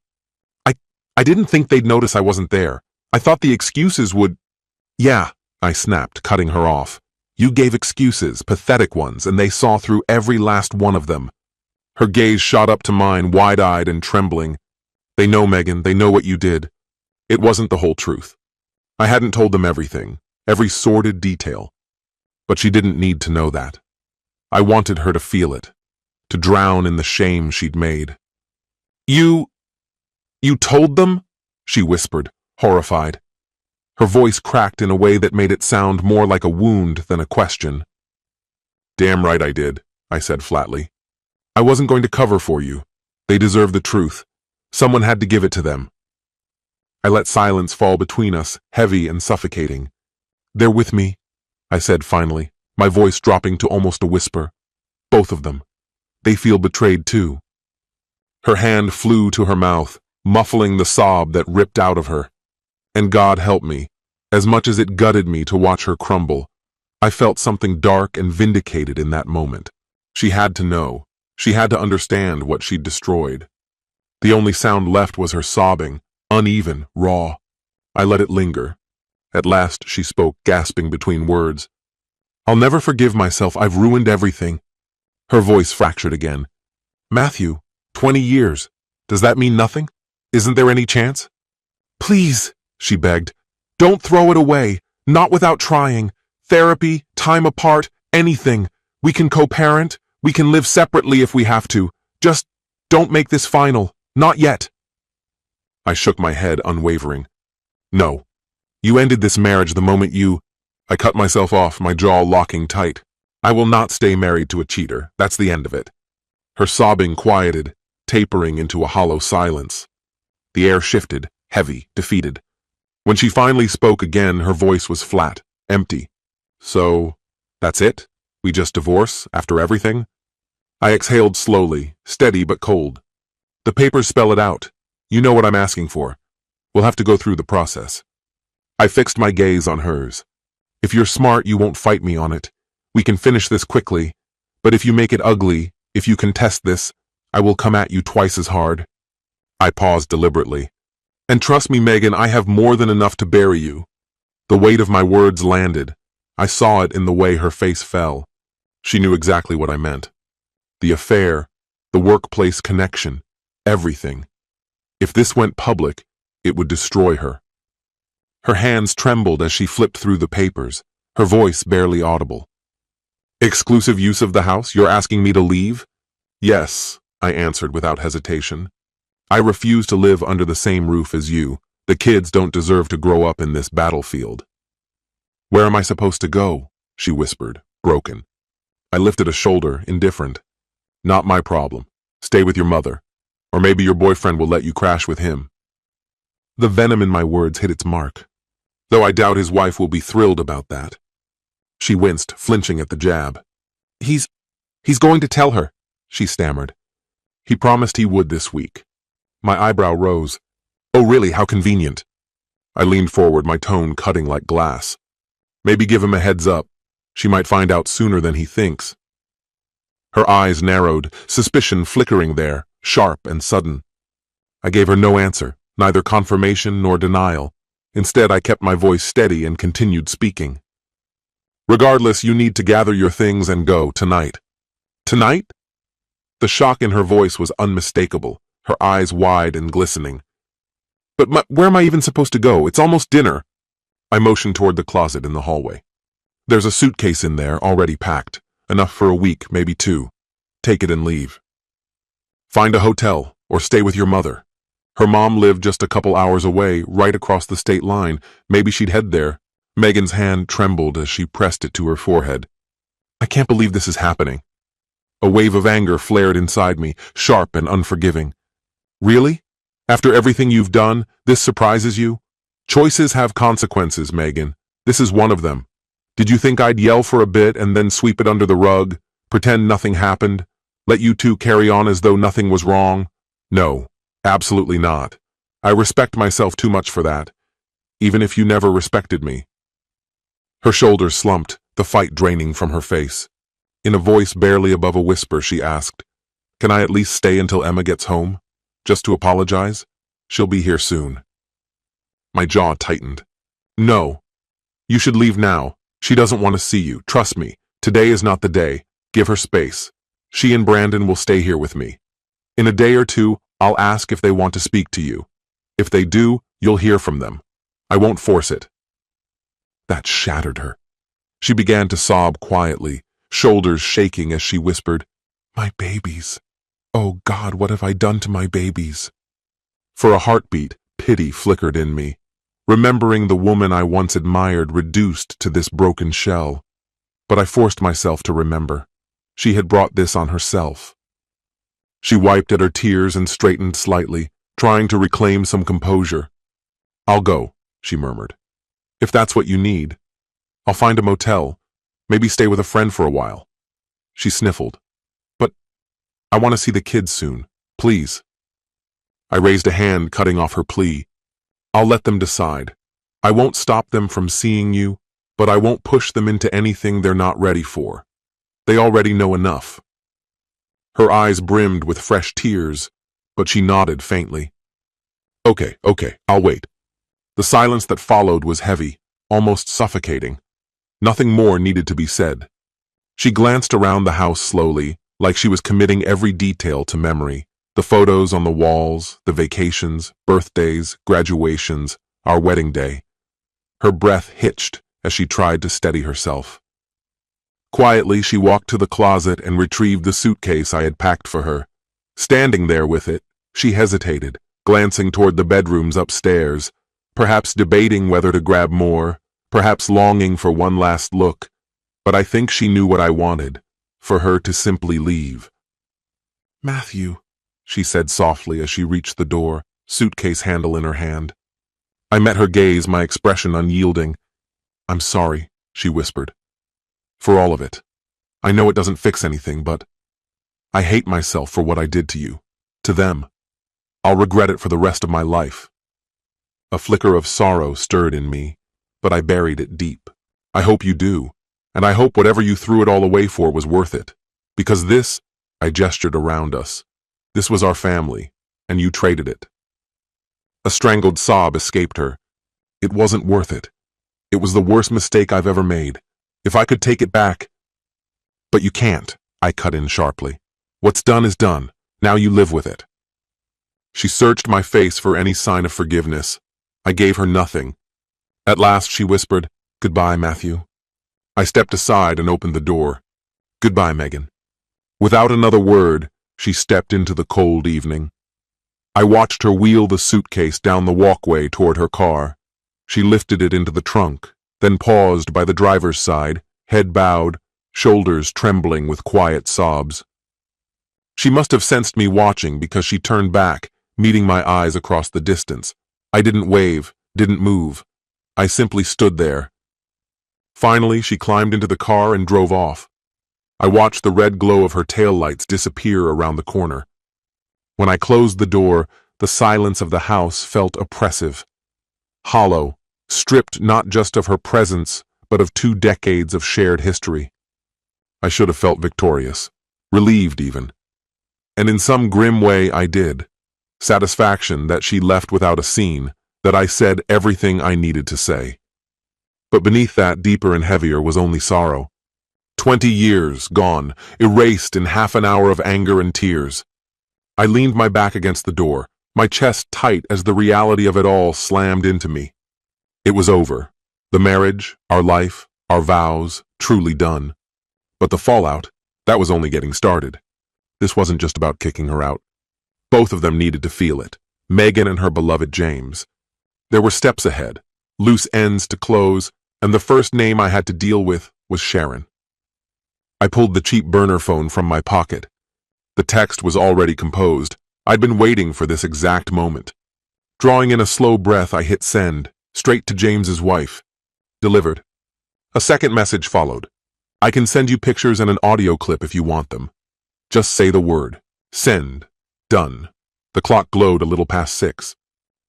I didn't think they'd notice I wasn't there. I thought the excuses would... Yeah, I snapped, cutting her off. You gave excuses, pathetic ones, and they saw through every last one of them. Her gaze shot up to mine, wide-eyed and trembling. They know, Megan, they know what you did. It wasn't the whole truth. I hadn't told them everything, every sordid detail. But she didn't need to know that. I wanted her to feel it, to drown in the shame she'd made. You told them? She whispered, horrified. Her voice cracked in a way that made it sound more like a wound than a question. Damn right I did, I said flatly. I wasn't going to cover for you. They deserve the truth. Someone had to give it to them. I let silence fall between us, heavy and suffocating. They're with me, I said finally, my voice dropping to almost a whisper. Both of them. They feel betrayed too. Her hand flew to her mouth, muffling the sob that ripped out of her. And God help me, as much as it gutted me to watch her crumble, I felt something dark and vindicated in that moment. She had to know. She had to understand what she'd destroyed. The only sound left was her sobbing, uneven, raw. I let it linger. At last she spoke, gasping between words. I'll never forgive myself. I've ruined everything. Her voice fractured again. Matthew, 20 years. Does that mean nothing? Isn't there any chance? Please, she begged. Don't throw it away. Not without trying. Therapy, time apart, anything. We can co-parent. We can live separately if we have to. Just don't make this final. Not yet. I shook my head, unwavering. No. You ended this marriage the moment you... I cut myself off, my jaw locking tight. I will not stay married to a cheater. That's the end of it. Her sobbing quieted, tapering into a hollow silence. The air shifted, heavy, defeated. When she finally spoke again, her voice was flat, empty. So, that's it? We just divorce, after everything? I exhaled slowly, steady but cold. The papers spell it out. You know what I'm asking for. We'll have to go through the process. I fixed my gaze on hers. If you're smart, you won't fight me on it. We can finish this quickly. But if you make it ugly, if you contest this, I will come at you twice as hard. I paused deliberately. And trust me, Megan, I have more than enough to bury you. The weight of my words landed. I saw it in the way her face fell. She knew exactly what I meant. The affair, the workplace connection, everything. If this went public, it would destroy her. Her hands trembled as she flipped through the papers, her voice barely audible. Exclusive use of the house? You're asking me to leave? Yes, I answered without hesitation. I refuse to live under the same roof as you. The kids don't deserve to grow up in this battlefield. Where am I supposed to go? She whispered, broken. I lifted a shoulder, indifferent. Not my problem. Stay with your mother. Or maybe your boyfriend will let you crash with him. The venom in my words hit its mark, though I doubt his wife will be thrilled about that. She winced, flinching at the jab. He's going to tell her, she stammered. He promised he would this week. My eyebrow rose. Oh really, how convenient. I leaned forward, my tone cutting like glass. Maybe give him a heads up. She might find out sooner than he thinks. Her eyes narrowed, suspicion flickering there, sharp and sudden. I gave her no answer, neither confirmation nor denial. Instead, I kept my voice steady and continued speaking. Regardless, you need to gather your things and go tonight. Tonight? The shock in her voice was unmistakable, her eyes wide and glistening. But where am I even supposed to go? It's almost dinner. I motioned toward the closet in the hallway. There's a suitcase in there, already packed. Enough for a week, maybe 2. Take it and leave. Find a hotel, or stay with your mother. Her mom lived just a couple hours away, right across the state line. Maybe she'd head there. Megan's hand trembled as she pressed it to her forehead. I can't believe this is happening. A wave of anger flared inside me, sharp and unforgiving. Really? After everything you've done, this surprises you? Choices have consequences, Megan. This is one of them. Did you think I'd yell for a bit and then sweep it under the rug, pretend nothing happened, let you two carry on as though nothing was wrong? No, absolutely not. I respect myself too much for that, even if you never respected me. Her shoulders slumped, the fight draining from her face. In a voice barely above a whisper, she asked, "Can I at least stay until Emma gets home? Just to apologize? She'll be here soon." My jaw tightened. "No. You should leave now. She doesn't want to see you. Trust me. Today is not the day. Give her space. She and Brandon will stay here with me. In a day or two, I'll ask if they want to speak to you. If they do, you'll hear from them. I won't force it." That shattered her. She began to sob quietly, shoulders shaking as she whispered, "My babies. Oh God, what have I done to my babies?" For a heartbeat, pity flickered in me, remembering the woman I once admired reduced to this broken shell. But I forced myself to remember. She had brought this on herself. She wiped at her tears and straightened slightly, trying to reclaim some composure. "I'll go," she murmured. "If that's what you need. I'll find a motel, maybe stay with a friend for a while." She sniffled. "But I want to see the kids soon, please." I raised a hand, cutting off her plea. "I'll let them decide. I won't stop them from seeing you, but I won't push them into anything they're not ready for. They already know enough." Her eyes brimmed with fresh tears, but she nodded faintly. Okay, I'll wait." The silence that followed was heavy, almost suffocating. Nothing more needed to be said. She glanced around the house slowly, like she was committing every detail to memory. The photos on the walls, the vacations, birthdays, graduations, our wedding day. Her breath hitched as she tried to steady herself. Quietly, she walked to the closet and retrieved the suitcase I had packed for her. Standing there with it, she hesitated, glancing toward the bedrooms upstairs, perhaps debating whether to grab more, perhaps longing for one last look, but I think she knew what I wanted, for her to simply leave. "Matthew," she said softly as she reached the door, suitcase handle in her hand. I met her gaze, my expression unyielding. "I'm sorry," she whispered. "For all of it. I know it doesn't fix anything, but I hate myself for what I did to you, to them. I'll regret it for the rest of my life." A flicker of sorrow stirred in me, but I buried it deep. "I hope you do, and I hope whatever you threw it all away for was worth it. Because this," I gestured around us, "this was our family, and you traded it." A strangled sob escaped her. "It wasn't worth it. It was the worst mistake I've ever made. If I could take it back—" "But you can't," I cut in sharply. "What's done is done. Now you live with it." She searched my face for any sign of forgiveness. I gave her nothing. At last she whispered, "Goodbye, Matthew." I stepped aside and opened the door. "Goodbye, Megan." Without another word, she stepped into the cold evening. I watched her wheel the suitcase down the walkway toward her car. She lifted it into the trunk, then paused by the driver's side, head bowed, shoulders trembling with quiet sobs. She must have sensed me watching because she turned back, meeting my eyes across the distance. I didn't wave, didn't move. I simply stood there. Finally, she climbed into the car and drove off. I watched the red glow of her taillights disappear around the corner. When I closed the door, the silence of the house felt oppressive. Hollow, stripped not just of her presence, but of 2 decades of shared history. I should have felt victorious, relieved even. And in some grim way I did. Satisfaction that she left without a scene, that I said everything I needed to say. But beneath that, deeper and heavier, was only sorrow. 20 years gone, erased in half an hour of anger and tears. I leaned my back against the door, my chest tight as the reality of it all slammed into me. It was over. The marriage, our life, our vows, truly done. But the fallout, that was only getting started. This wasn't just about kicking her out. Both of them needed to feel it, Megan and her beloved James. There were steps ahead, loose ends to close, and the first name I had to deal with was Sharon. I pulled the cheap burner phone from my pocket. The text was already composed. I'd been waiting for this exact moment. Drawing in a slow breath, I hit send, straight to James's wife. Delivered. A second message followed. "I can send you pictures and an audio clip if you want them. Just say the word. Send. Done." The clock glowed a little past 6.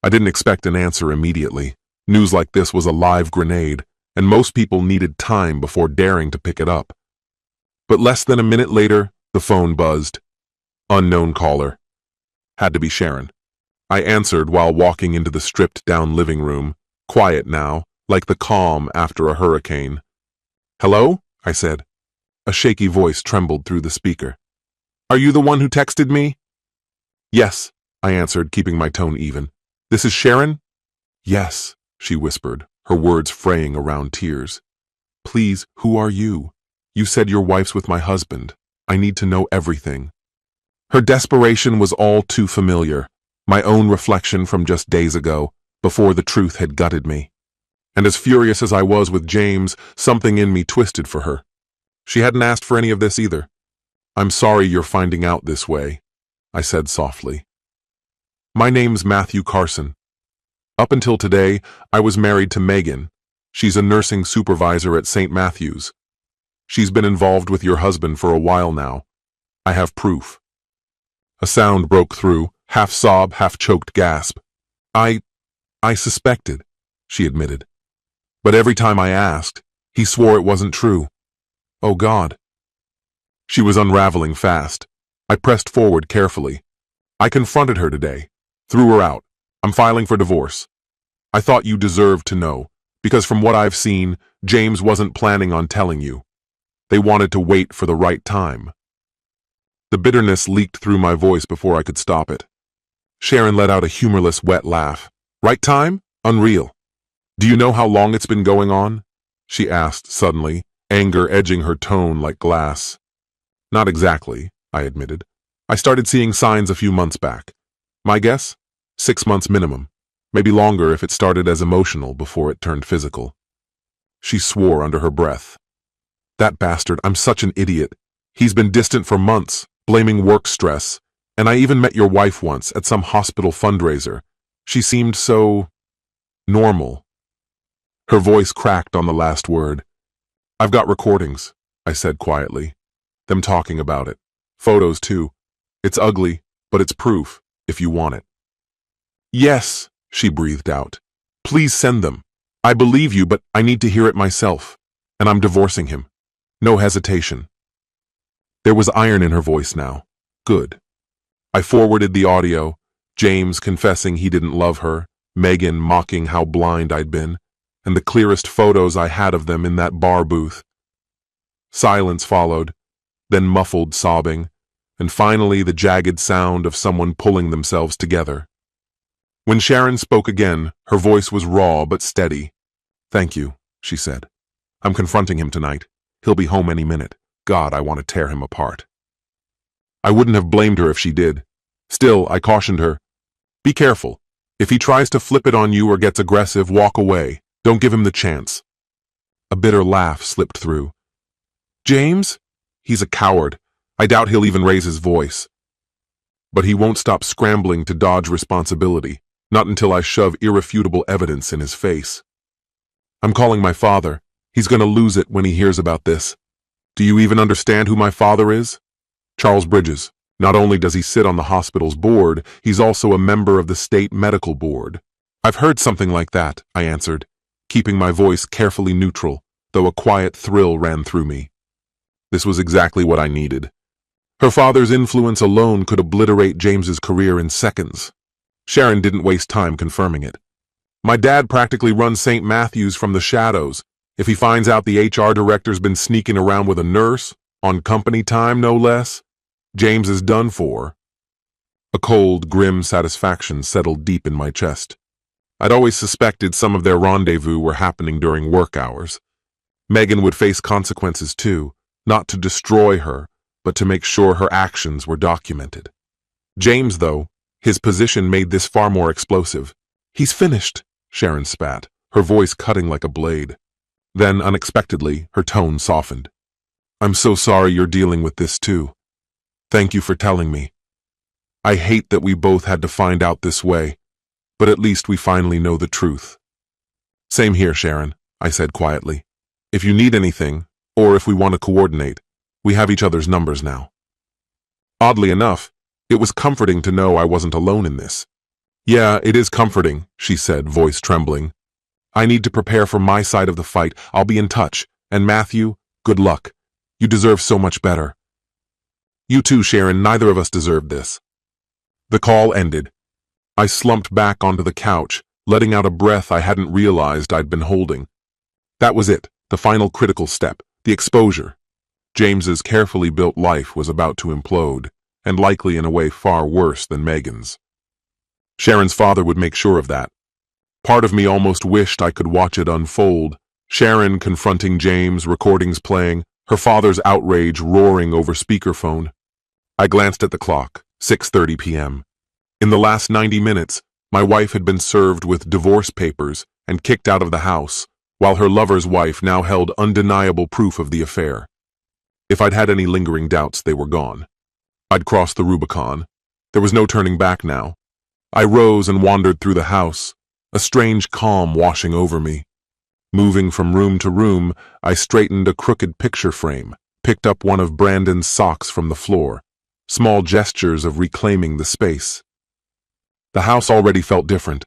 I didn't expect an answer immediately. News like this was a live grenade, and most people needed time before daring to pick it up. But less than a minute later, the phone buzzed. Unknown caller. Had to be Sharon. I answered while walking into the stripped-down living room, quiet now, like the calm after a hurricane. "Hello?" I said. A shaky voice trembled through the speaker. "Are you the one who texted me?" "Yes," I answered, keeping my tone even. "This is Sharon?" "Yes," she whispered, her words fraying around tears. "Please, who are you? You said your wife's with my husband. I need to know everything." Her desperation was all too familiar, my own reflection from just days ago, before the truth had gutted me. And as furious as I was with James, something in me twisted for her. She hadn't asked for any of this either. "I'm sorry you're finding out this way," I said softly. "My name's Matthew Carson. Up until today, I was married to Megan. She's a nursing supervisor at St. Matthew's. She's been involved with your husband for a while now. I have proof." A sound broke through, half sob, half choked gasp. I suspected," she admitted. "But every time I asked, he swore it wasn't true. Oh God." She was unraveling fast. I pressed forward carefully. "I confronted her today. Threw her out. I'm filing for divorce. I thought you deserved to know, because from what I've seen, James wasn't planning on telling you. They wanted to wait for the right time." The bitterness leaked through my voice before I could stop it. Sharon let out a humorless, wet laugh. "Right time? Unreal. Do you know how long it's been going on?" she asked suddenly, anger edging her tone like glass. "Not exactly," I admitted. "I started seeing signs a few months back. My guess? 6 months minimum. Maybe longer if it started as emotional before it turned physical." She swore under her breath. "That bastard, I'm such an idiot. He's been distant for months, blaming work stress, and I even met your wife once at some hospital fundraiser. She seemed so normal." Her voice cracked on the last word. "I've got recordings," I said quietly. "Them talking about it. Photos too. It's ugly, but it's proof, if you want it." "Yes," she breathed out. "Please send them. I believe you, but I need to hear it myself. And I'm divorcing him. No hesitation." There was iron in her voice now. Good. I forwarded the audio, James confessing he didn't love her, Megan mocking how blind I'd been, and the clearest photos I had of them in that bar booth. Silence followed, then muffled sobbing, and finally the jagged sound of someone pulling themselves together. When Sharon spoke again, her voice was raw but steady. "Thank you," she said. "I'm confronting him tonight. He'll be home any minute. God, I want to tear him apart." I wouldn't have blamed her if she did. Still, I cautioned her. "Be careful. If he tries to flip it on you or gets aggressive, walk away. Don't give him the chance." A bitter laugh slipped through. "James? He's a coward. I doubt he'll even raise his voice. But he won't stop scrambling to dodge responsibility, not until I shove irrefutable evidence in his face. I'm calling my father. He's going to lose it when he hears about this. Do you even understand who my father is? Charles Bridges. Not only does he sit on the hospital's board, he's also a member of the state medical board." "I've heard something like that," I answered, keeping my voice carefully neutral, though a quiet thrill ran through me. This was exactly what I needed. Her father's influence alone could obliterate James's career in seconds. Sharon didn't waste time confirming it. "My dad practically runs St. Matthew's from the shadows. If he finds out the HR director's been sneaking around with a nurse, on company time no less, James is done for." A cold, grim satisfaction settled deep in my chest. I'd always suspected some of their rendezvous were happening during work hours. Megan would face consequences too, not to destroy her, but to make sure her actions were documented. James, though, his position made this far more explosive. "He's finished," Sharon spat, her voice cutting like a blade. Then, unexpectedly, her tone softened. "I'm so sorry you're dealing with this too. Thank you for telling me. I hate that we both had to find out this way, but at least we finally know the truth." "Same here, Sharon," I said quietly. "If you need anything, or if we want to coordinate, we have each other's numbers now." Oddly enough, it was comforting to know I wasn't alone in this. "Yeah, it is comforting," she said, voice trembling. I need to prepare for my side of the fight. I'll be in touch. And Matthew, good luck. You deserve so much better. You too, Sharon. Neither of us deserved this. The call ended. I slumped back onto the couch, letting out a breath I hadn't realized I'd been holding. That was it, the final critical step, the exposure. James's carefully built life was about to implode, and likely in a way far worse than Megan's. Sharon's father would make sure of that. Part of me almost wished I could watch it unfold. Sharon confronting James, recordings playing, her father's outrage roaring over speakerphone. I glanced at the clock, 6:30 p.m. In the last 90 minutes, my wife had been served with divorce papers and kicked out of the house, while her lover's wife now held undeniable proof of the affair. If I'd had any lingering doubts, they were gone. I'd crossed the Rubicon. There was no turning back now. I rose and wandered through the house, a strange calm washing over me. Moving from room to room, I straightened a crooked picture frame, picked up one of Brandon's socks from the floor, small gestures of reclaiming the space. The house already felt different.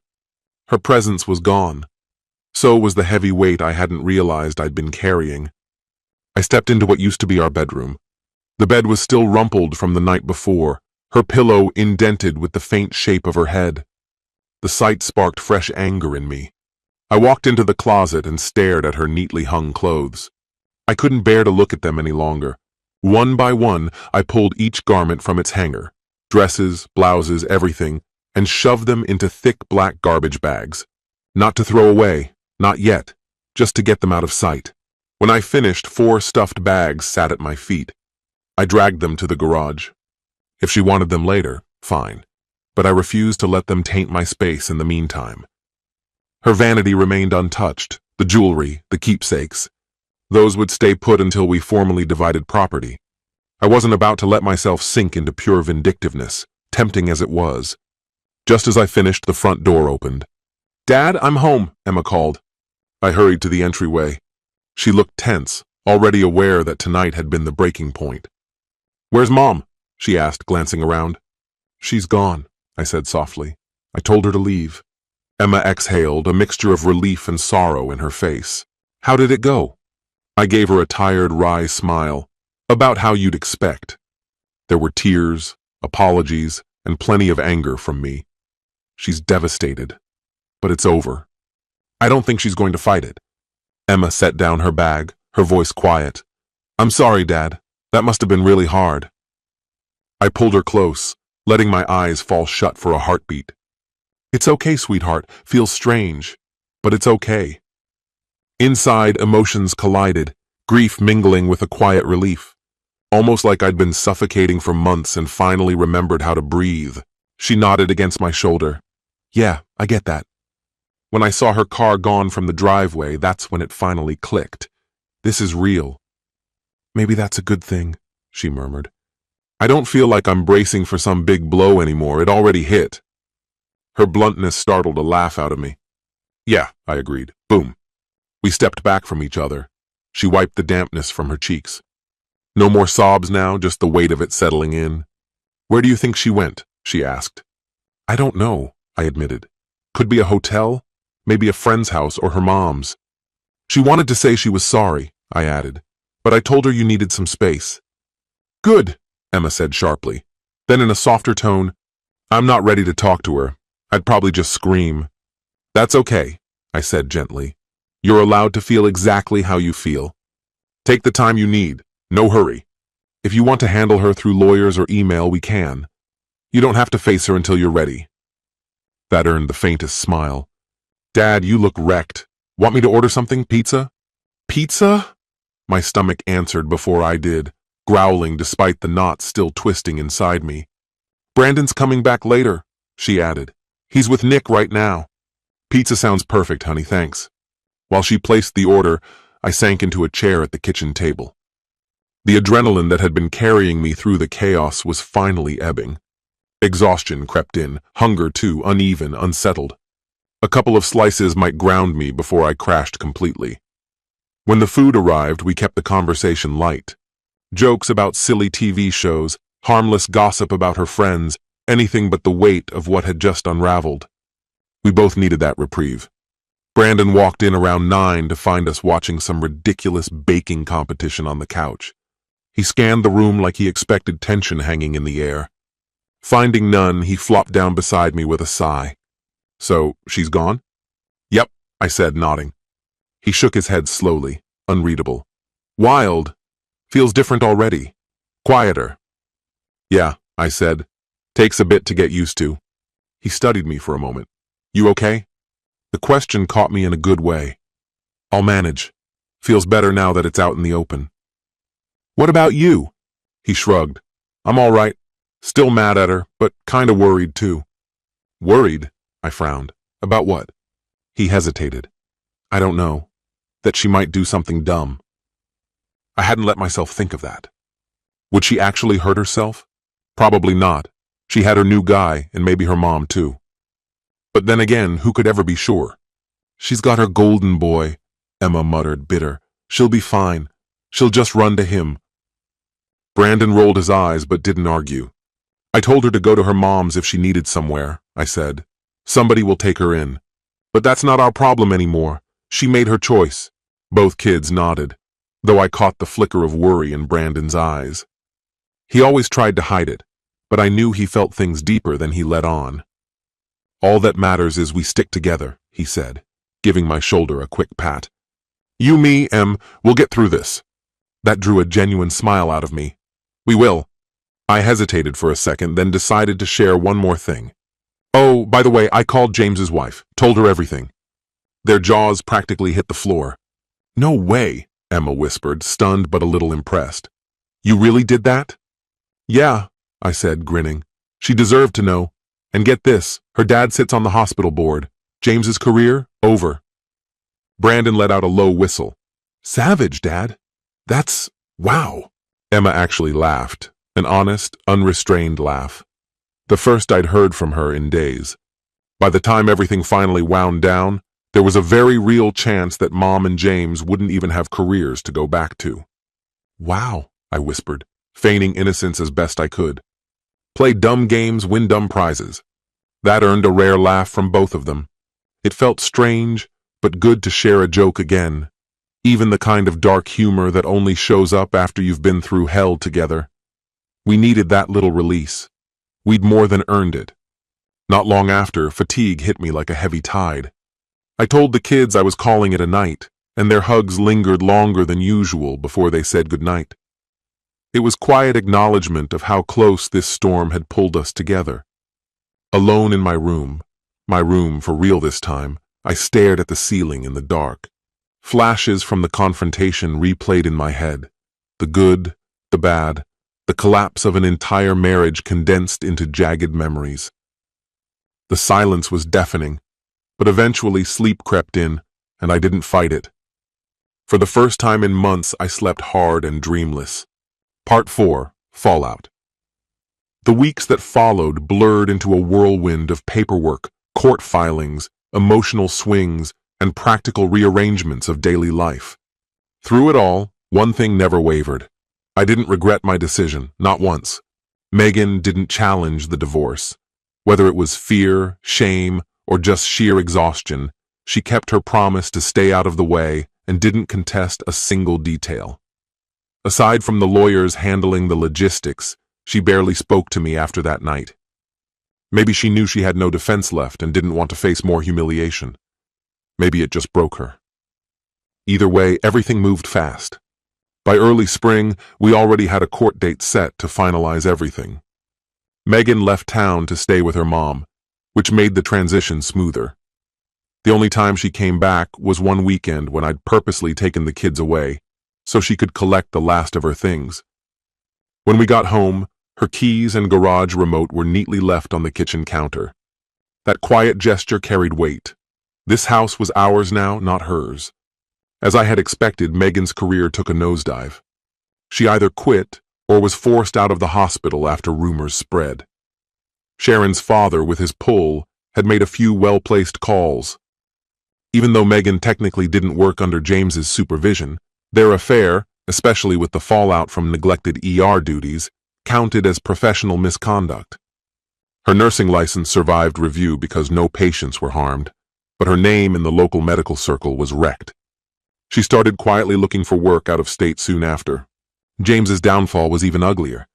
Her presence was gone. So was the heavy weight I hadn't realized I'd been carrying. I stepped into what used to be our bedroom. The bed was still rumpled from the night before, her pillow indented with the faint shape of her head. The sight sparked fresh anger in me. I walked into the closet and stared at her neatly hung clothes. I couldn't bear to look at them any longer. One by one, I pulled each garment from its hanger, dresses, blouses, everything, and shoved them into thick black garbage bags. Not to throw away, not yet, just to get them out of sight. When I finished, 4 stuffed bags sat at my feet. I dragged them to the garage. If she wanted them later, fine, but I refused to let them taint my space in the meantime. Her vanity remained untouched, the jewelry, the keepsakes. Those would stay put until we formally divided property. I wasn't about to let myself sink into pure vindictiveness, tempting as it was. Just as I finished, the front door opened. "Dad, I'm home," Emma called. I hurried to the entryway. She looked tense, already aware that tonight had been the breaking point. "Where's Mom?" she asked, glancing around. "She's gone," I said softly. "I told her to leave." Emma exhaled, a mixture of relief and sorrow in her face. "How did it go?" I gave her a tired, wry smile, about how you'd expect. There were tears, apologies, and plenty of anger from me. "She's devastated, but it's over. I don't think she's going to fight it." Emma set down her bag, her voice quiet. "I'm sorry, Dad. That must have been really hard." I pulled her close, letting my eyes fall shut for a heartbeat. "It's okay, sweetheart. Feels strange, but it's okay." Inside, emotions collided, grief mingling with a quiet relief. Almost like I'd been suffocating for months and finally remembered how to breathe. She nodded against my shoulder. "Yeah, I get that." When I saw her car gone from the driveway, that's when it finally clicked. "This is real." "Maybe that's a good thing," she murmured. "I don't feel like I'm bracing for some big blow anymore. It already hit." Her bluntness startled a laugh out of me. "Yeah," I agreed. Boom. We stepped back from each other. She wiped the dampness from her cheeks. "No more sobs now, just the weight of it settling in." "Where do you think she went?" she asked. "I don't know," I admitted. "Could be a hotel, maybe a friend's house or her mom's." "She wanted to say she was sorry," I added, "but I told her you needed some space." "Good," Emma said sharply. Then in a softer tone, "I'm not ready to talk to her. I'd probably just scream." "That's okay," I said gently. "You're allowed to feel exactly how you feel. Take the time you need. No hurry. If you want to handle her through lawyers or email, we can. You don't have to face her until you're ready." That earned the faintest smile. "Dad, you look wrecked. Want me to order something? Pizza?" "Pizza?" My stomach answered before I did, growling despite the knot still twisting inside me. "Brandon's coming back later," she added. "He's with Nick right now." "Pizza sounds perfect, honey, thanks." While she placed the order, I sank into a chair at the kitchen table. The adrenaline that had been carrying me through the chaos was finally ebbing. Exhaustion crept in, hunger too, uneven, unsettled. A couple of slices might ground me before I crashed completely. When the food arrived, we kept the conversation light. Jokes about silly TV shows, harmless gossip about her friends, anything but the weight of what had just unraveled. We both needed that reprieve. Brandon walked in around 9 to find us watching some ridiculous baking competition on the couch. He scanned the room like he expected tension hanging in the air. Finding none, he flopped down beside me with a sigh. "So, she's gone?" "Yep," I said, nodding. He shook his head slowly, unreadable. "Wild. Feels different already. Quieter." "Yeah," I said. "Takes a bit to get used to." He studied me for a moment. "You okay?" The question caught me in a good way. "I'll manage. Feels better now that it's out in the open." "What about you?" He shrugged. "I'm all right. Still mad at her, but kinda worried too." "Worried?" I frowned. "About what?" He hesitated. "I don't know. That she might do something dumb." I hadn't let myself think of that. Would she actually hurt herself? Probably not. She had her new guy, and maybe her mom too. But then again, who could ever be sure? "She's got her golden boy," Emma muttered, bitter. "She'll be fine. She'll just run to him." Brandon rolled his eyes but didn't argue. "I told her to go to her mom's if she needed somewhere," I said. "Somebody will take her in. But that's not our problem anymore. She made her choice." Both kids nodded, though I caught the flicker of worry in Brandon's eyes. He always tried to hide it, but I knew he felt things deeper than he let on. "All that matters is we stick together," he said, giving my shoulder a quick pat. "You, me, Em, we'll get through this." That drew a genuine smile out of me. "We will." I hesitated for a second, then decided to share one more thing. "Oh, by the way, I called James's wife, told her everything." Their jaws practically hit the floor. "No way," Emma whispered, stunned but a little impressed. "You really did that?" "Yeah," I said, grinning. "She deserved to know. And get this, her dad sits on the hospital board. James's career, over." Brandon let out a low whistle. "Savage, Dad. That's... wow." Emma actually laughed, an honest, unrestrained laugh. The first I'd heard from her in days. By the time everything finally wound down, there was a very real chance that Mom and James wouldn't even have careers to go back to. "Wow," I whispered, feigning innocence as best I could. "Play dumb games, win dumb prizes." That earned a rare laugh from both of them. It felt strange, but good to share a joke again, even the kind of dark humor that only shows up after you've been through hell together. We needed that little release. We'd more than earned it. Not long after, fatigue hit me like a heavy tide. I told the kids I was calling it a night, and their hugs lingered longer than usual before they said goodnight. It was quiet acknowledgement of how close this storm had pulled us together. Alone in my room for real this time, I stared at the ceiling in the dark. Flashes from the confrontation replayed in my head. The good, the bad, the collapse of an entire marriage condensed into jagged memories. The silence was deafening, but eventually sleep crept in, and I didn't fight it. For the first time in months, I slept hard and dreamless. Part 4, Fallout. The weeks that followed blurred into a whirlwind of paperwork, court filings, emotional swings, and practical rearrangements of daily life. Through it all, one thing never wavered. I didn't regret my decision, not once. Megan didn't challenge the divorce. Whether it was fear, shame, or just sheer exhaustion, she kept her promise to stay out of the way and didn't contest a single detail. Aside from the lawyers handling the logistics, she barely spoke to me after that night. Maybe she knew she had no defense left and didn't want to face more humiliation. Maybe it just broke her. Either way, everything moved fast. By early spring, we already had a court date set to finalize everything. Megan left town to stay with her mom, which made the transition smoother. The only time she came back was one weekend when I'd purposely taken the kids away, so she could collect the last of her things. When we got home, her keys and garage remote were neatly left on the kitchen counter. That quiet gesture carried weight. This house was ours now, not hers. As I had expected, Megan's career took a nosedive. She either quit or was forced out of the hospital after rumors spread. Sharon's father, with his pull, had made a few well-placed calls. Even though Megan technically didn't work under James's supervision, their affair, especially with the fallout from neglected ER duties, counted as professional misconduct. Her nursing license survived review because no patients were harmed, but her name in the local medical circle was wrecked. She started quietly looking for work out of state soon after. James's downfall was even uglier.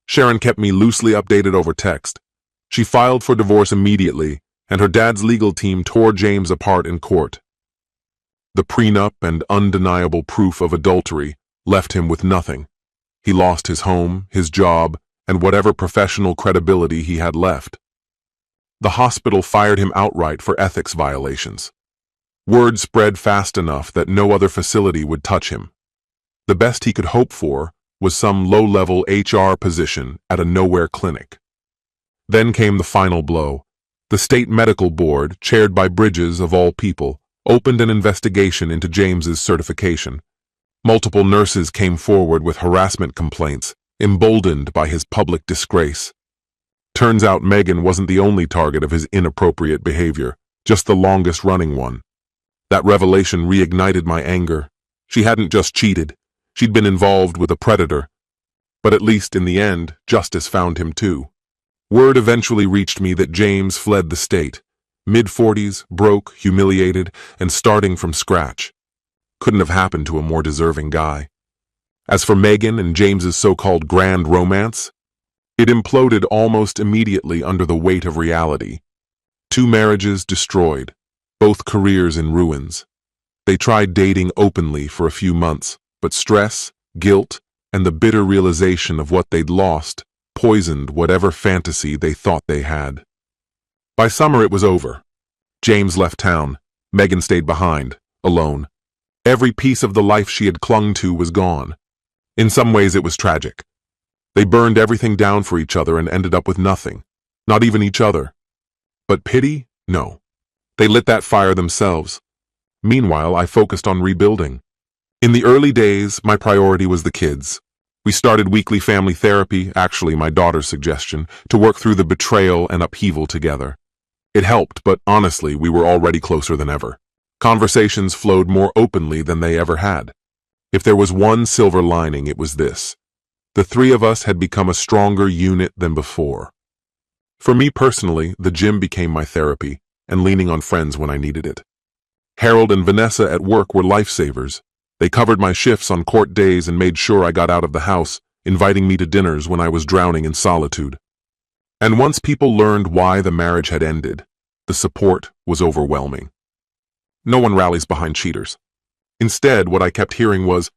Sharon kept me loosely updated over text. She filed for divorce immediately, and her dad's legal team tore James apart in court. The prenup and undeniable proof of adultery left him with nothing. He lost his home, his job, and whatever professional credibility he had left. The hospital fired him outright for ethics violations. Word spread fast enough that no other facility would touch him. The best he could hope for was some low-level HR position at a nowhere clinic. Then came the final blow. The state medical board, chaired by Bridges of all people, opened an investigation into James's certification. Multiple nurses came forward with harassment complaints, emboldened by his public disgrace. Turns out Megan wasn't the only target of his inappropriate behavior, just the longest-running one. That revelation reignited my anger. She hadn't just cheated. She'd been involved with a predator. But at least in the end, justice found him too. Word eventually reached me that James fled the state, mid-40s, broke, humiliated, and starting from scratch. Couldn't have happened to a more deserving guy. As for Megan and James's so-called grand romance, it imploded almost immediately under the weight of reality. 2 marriages destroyed, both careers in ruins. They tried dating openly for a few months, but stress, guilt, and the bitter realization of what they'd lost poisoned whatever fantasy they thought they had. By summer it was over. James left town. Megan stayed behind, alone. Every piece of the life she had clung to was gone. In some ways it was tragic. They burned everything down for each other and ended up with nothing, not even each other. But pity? No. They lit that fire themselves. Meanwhile, I focused on rebuilding. In the early days, my priority was the kids. We started weekly family therapy, actually my daughter's suggestion, to work through the betrayal and upheaval together. It helped, but honestly, we were already closer than ever. Conversations flowed more openly than they ever had. If there was one silver lining, it was this. The 3 of us had become a stronger unit than before. For me personally, the gym became my therapy, and leaning on friends when I needed it. Harold and Vanessa at work were lifesavers. They covered my shifts on court days and made sure I got out of the house, inviting me to dinners when I was drowning in solitude. And once people learned why the marriage had ended, the support was overwhelming. No one rallies behind cheaters. Instead, what I kept hearing was,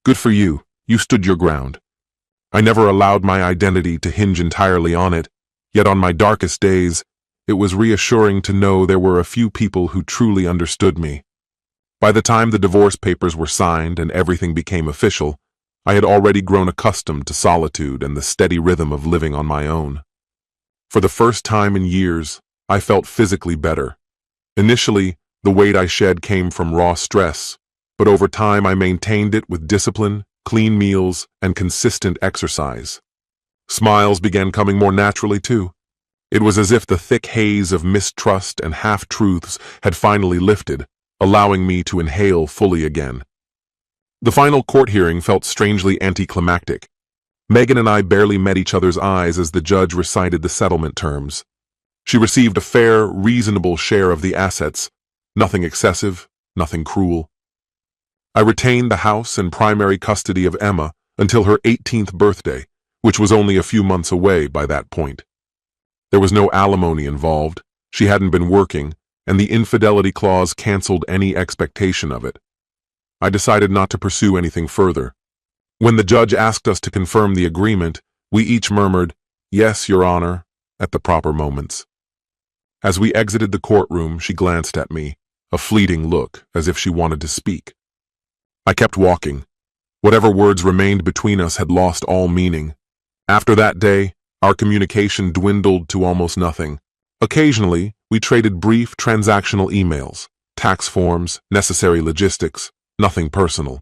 "Good for you, you stood your ground." I never allowed my identity to hinge entirely on it, yet on my darkest days, it was reassuring to know there were a few people who truly understood me. By the time the divorce papers were signed and everything became official, I had already grown accustomed to solitude and the steady rhythm of living on my own. For the first time in years, I felt physically better. Initially, the weight I shed came from raw stress, but over time I maintained it with discipline, clean meals, and consistent exercise. Smiles began coming more naturally too. It was as if the thick haze of mistrust and half-truths had finally lifted, allowing me to inhale fully again. The final court hearing felt strangely anticlimactic. Megan and I barely met each other's eyes as the judge recited the settlement terms. She received a fair, reasonable share of the assets, nothing excessive, nothing cruel. I retained the house and primary custody of Emma until her 18th birthday, which was only a few months away by that point. There was no alimony involved, she hadn't been working, and the infidelity clause canceled any expectation of it. I decided not to pursue anything further. When the judge asked us to confirm the agreement, we each murmured, "Yes, Your Honor," at the proper moments. As we exited the courtroom, she glanced at me, a fleeting look, as if she wanted to speak. I kept walking. Whatever words remained between us had lost all meaning. After that day, our communication dwindled to almost nothing. Occasionally, we traded brief transactional emails, tax forms, necessary logistics, nothing personal.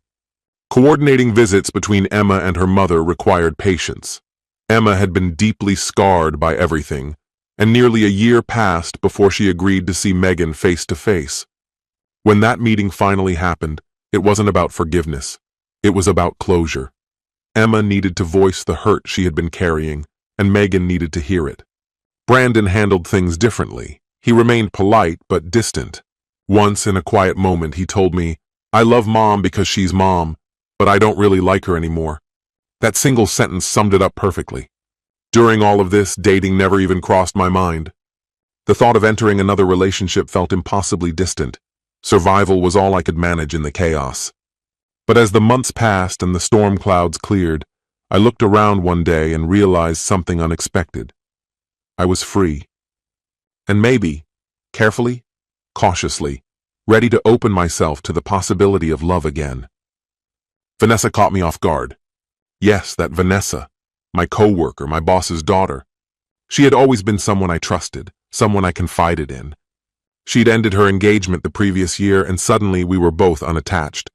Coordinating visits between Emma and her mother required patience. Emma had been deeply scarred by everything, and nearly a year passed before she agreed to see Megan face to face. When that meeting finally happened, it wasn't about forgiveness. It was about closure. Emma needed to voice the hurt she had been carrying, and Megan needed to hear it. Brandon handled things differently. He remained polite but distant, Once, in a quiet moment, he told me, "I love Mom because she's Mom, but I don't really like her anymore." That single sentence summed it up perfectly. During all of this, dating never even crossed my mind. The thought of entering another relationship felt impossibly distant. Survival was all I could manage in the chaos. But as the months passed and the storm clouds cleared, I looked around one day and realized something unexpected. I was free. And maybe, carefully, cautiously, ready to open myself to the possibility of love again. Vanessa caught me off guard. Yes, that Vanessa, my coworker, my boss's daughter. She had always been someone I trusted, someone I confided in. She'd ended her engagement the previous year, and suddenly we were both unattached.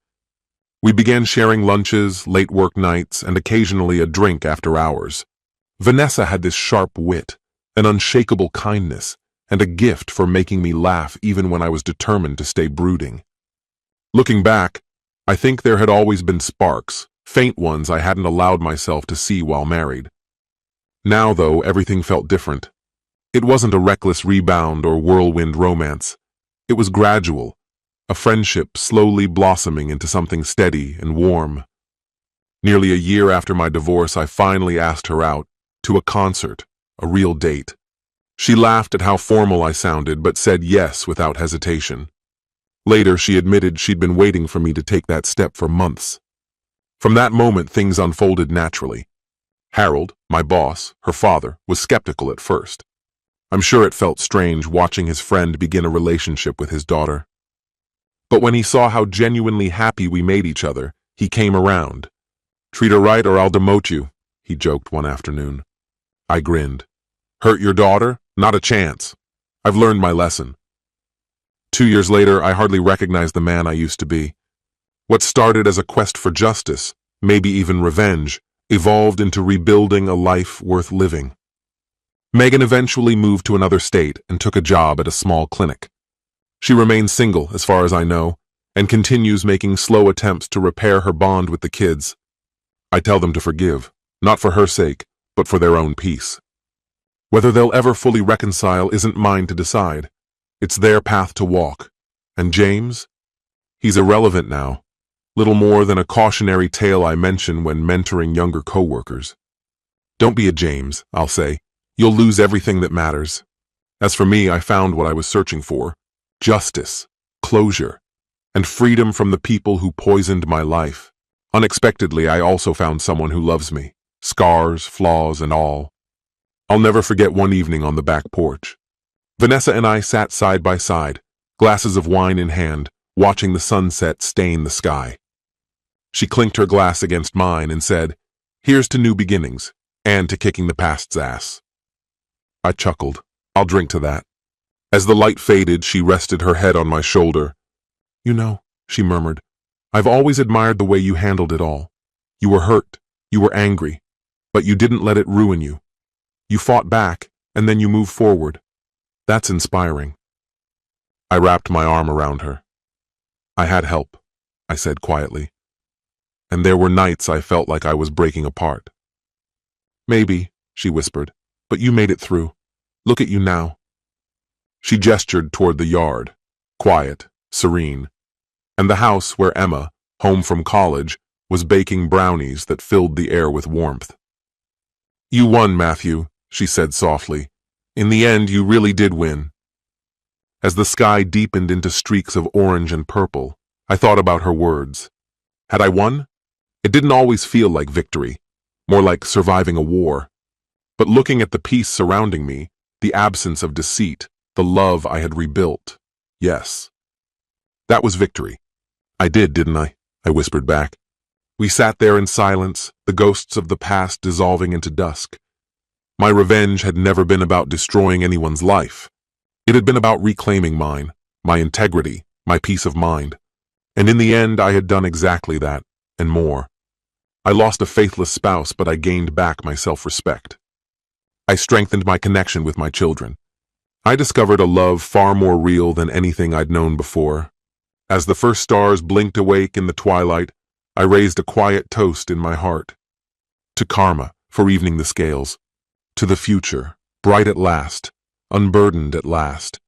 We began sharing lunches, late work nights, and occasionally a drink after hours. Vanessa had this sharp wit, an unshakable kindness, and a gift for making me laugh even when I was determined to stay brooding. Looking back, I think there had always been sparks, faint ones I hadn't allowed myself to see while married. Now, though, everything felt different. It wasn't a reckless rebound or whirlwind romance. It was gradual, a friendship slowly blossoming into something steady and warm. Nearly a year after my divorce, I finally asked her out, to a concert, a real date. She laughed at how formal I sounded, but said yes without hesitation. Later, she admitted she'd been waiting for me to take that step for months. From that moment, things unfolded naturally. Harold, my boss, her father, was skeptical at first. I'm sure it felt strange watching his friend begin a relationship with his daughter. But when he saw how genuinely happy we made each other, he came around. "Treat her right or I'll demote you," he joked one afternoon. I grinned. "Hurt your daughter? Not a chance. I've learned my lesson." 2 years later, I hardly recognized the man I used to be. What started as a quest for justice, maybe even revenge, evolved into rebuilding a life worth living. Megan eventually moved to another state and took a job at a small clinic. She remains single, as far as I know, and continues making slow attempts to repair her bond with the kids. I tell them to forgive, not for her sake, but for their own peace. Whether they'll ever fully reconcile isn't mine to decide. It's their path to walk. And James? He's irrelevant now. Little more than a cautionary tale I mention when mentoring younger coworkers. Don't be a James, I'll say. You'll lose everything that matters. As for me, I found what I was searching for: justice, closure, and freedom from the people who poisoned my life. Unexpectedly, I also found someone who loves me, scars, flaws, and all. I'll never forget one evening on the back porch. Vanessa and I sat side by side, glasses of wine in hand, watching the sunset stain the sky. She clinked her glass against mine and said, "Here's to new beginnings, and to kicking the past's ass." I chuckled. "I'll drink to that." As the light faded, she rested her head on my shoulder. "You know," she murmured, "I've always admired the way you handled it all. You were hurt, you were angry, but you didn't let it ruin you. You fought back, and then you moved forward. That's inspiring." I wrapped my arm around her. "I had help," I said quietly. "And there were nights I felt like I was breaking apart." "Maybe," she whispered, "but you made it through. Look at you now." She gestured toward the yard, quiet, serene, and the house where Emma, home from college, was baking brownies that filled the air with warmth. "You won, Matthew," she said softly. "In the end, you really did win." As the sky deepened into streaks of orange and purple, I thought about her words. Had I won? It didn't always feel like victory, more like surviving a war. But looking at the peace surrounding me, the absence of deceit, the love I had rebuilt, yes. That was victory. "I did, didn't I?" I whispered back. We sat there in silence, the ghosts of the past dissolving into dusk. My revenge had never been about destroying anyone's life. It had been about reclaiming mine, my integrity, my peace of mind. And in the end, I had done exactly that, and more. I lost a faithless spouse, but I gained back my self-respect. I strengthened my connection with my children. I discovered a love far more real than anything I'd known before. As the first stars blinked awake in the twilight, I raised a quiet toast in my heart. To karma, for evening the scales. To the future, bright at last, unburdened at last,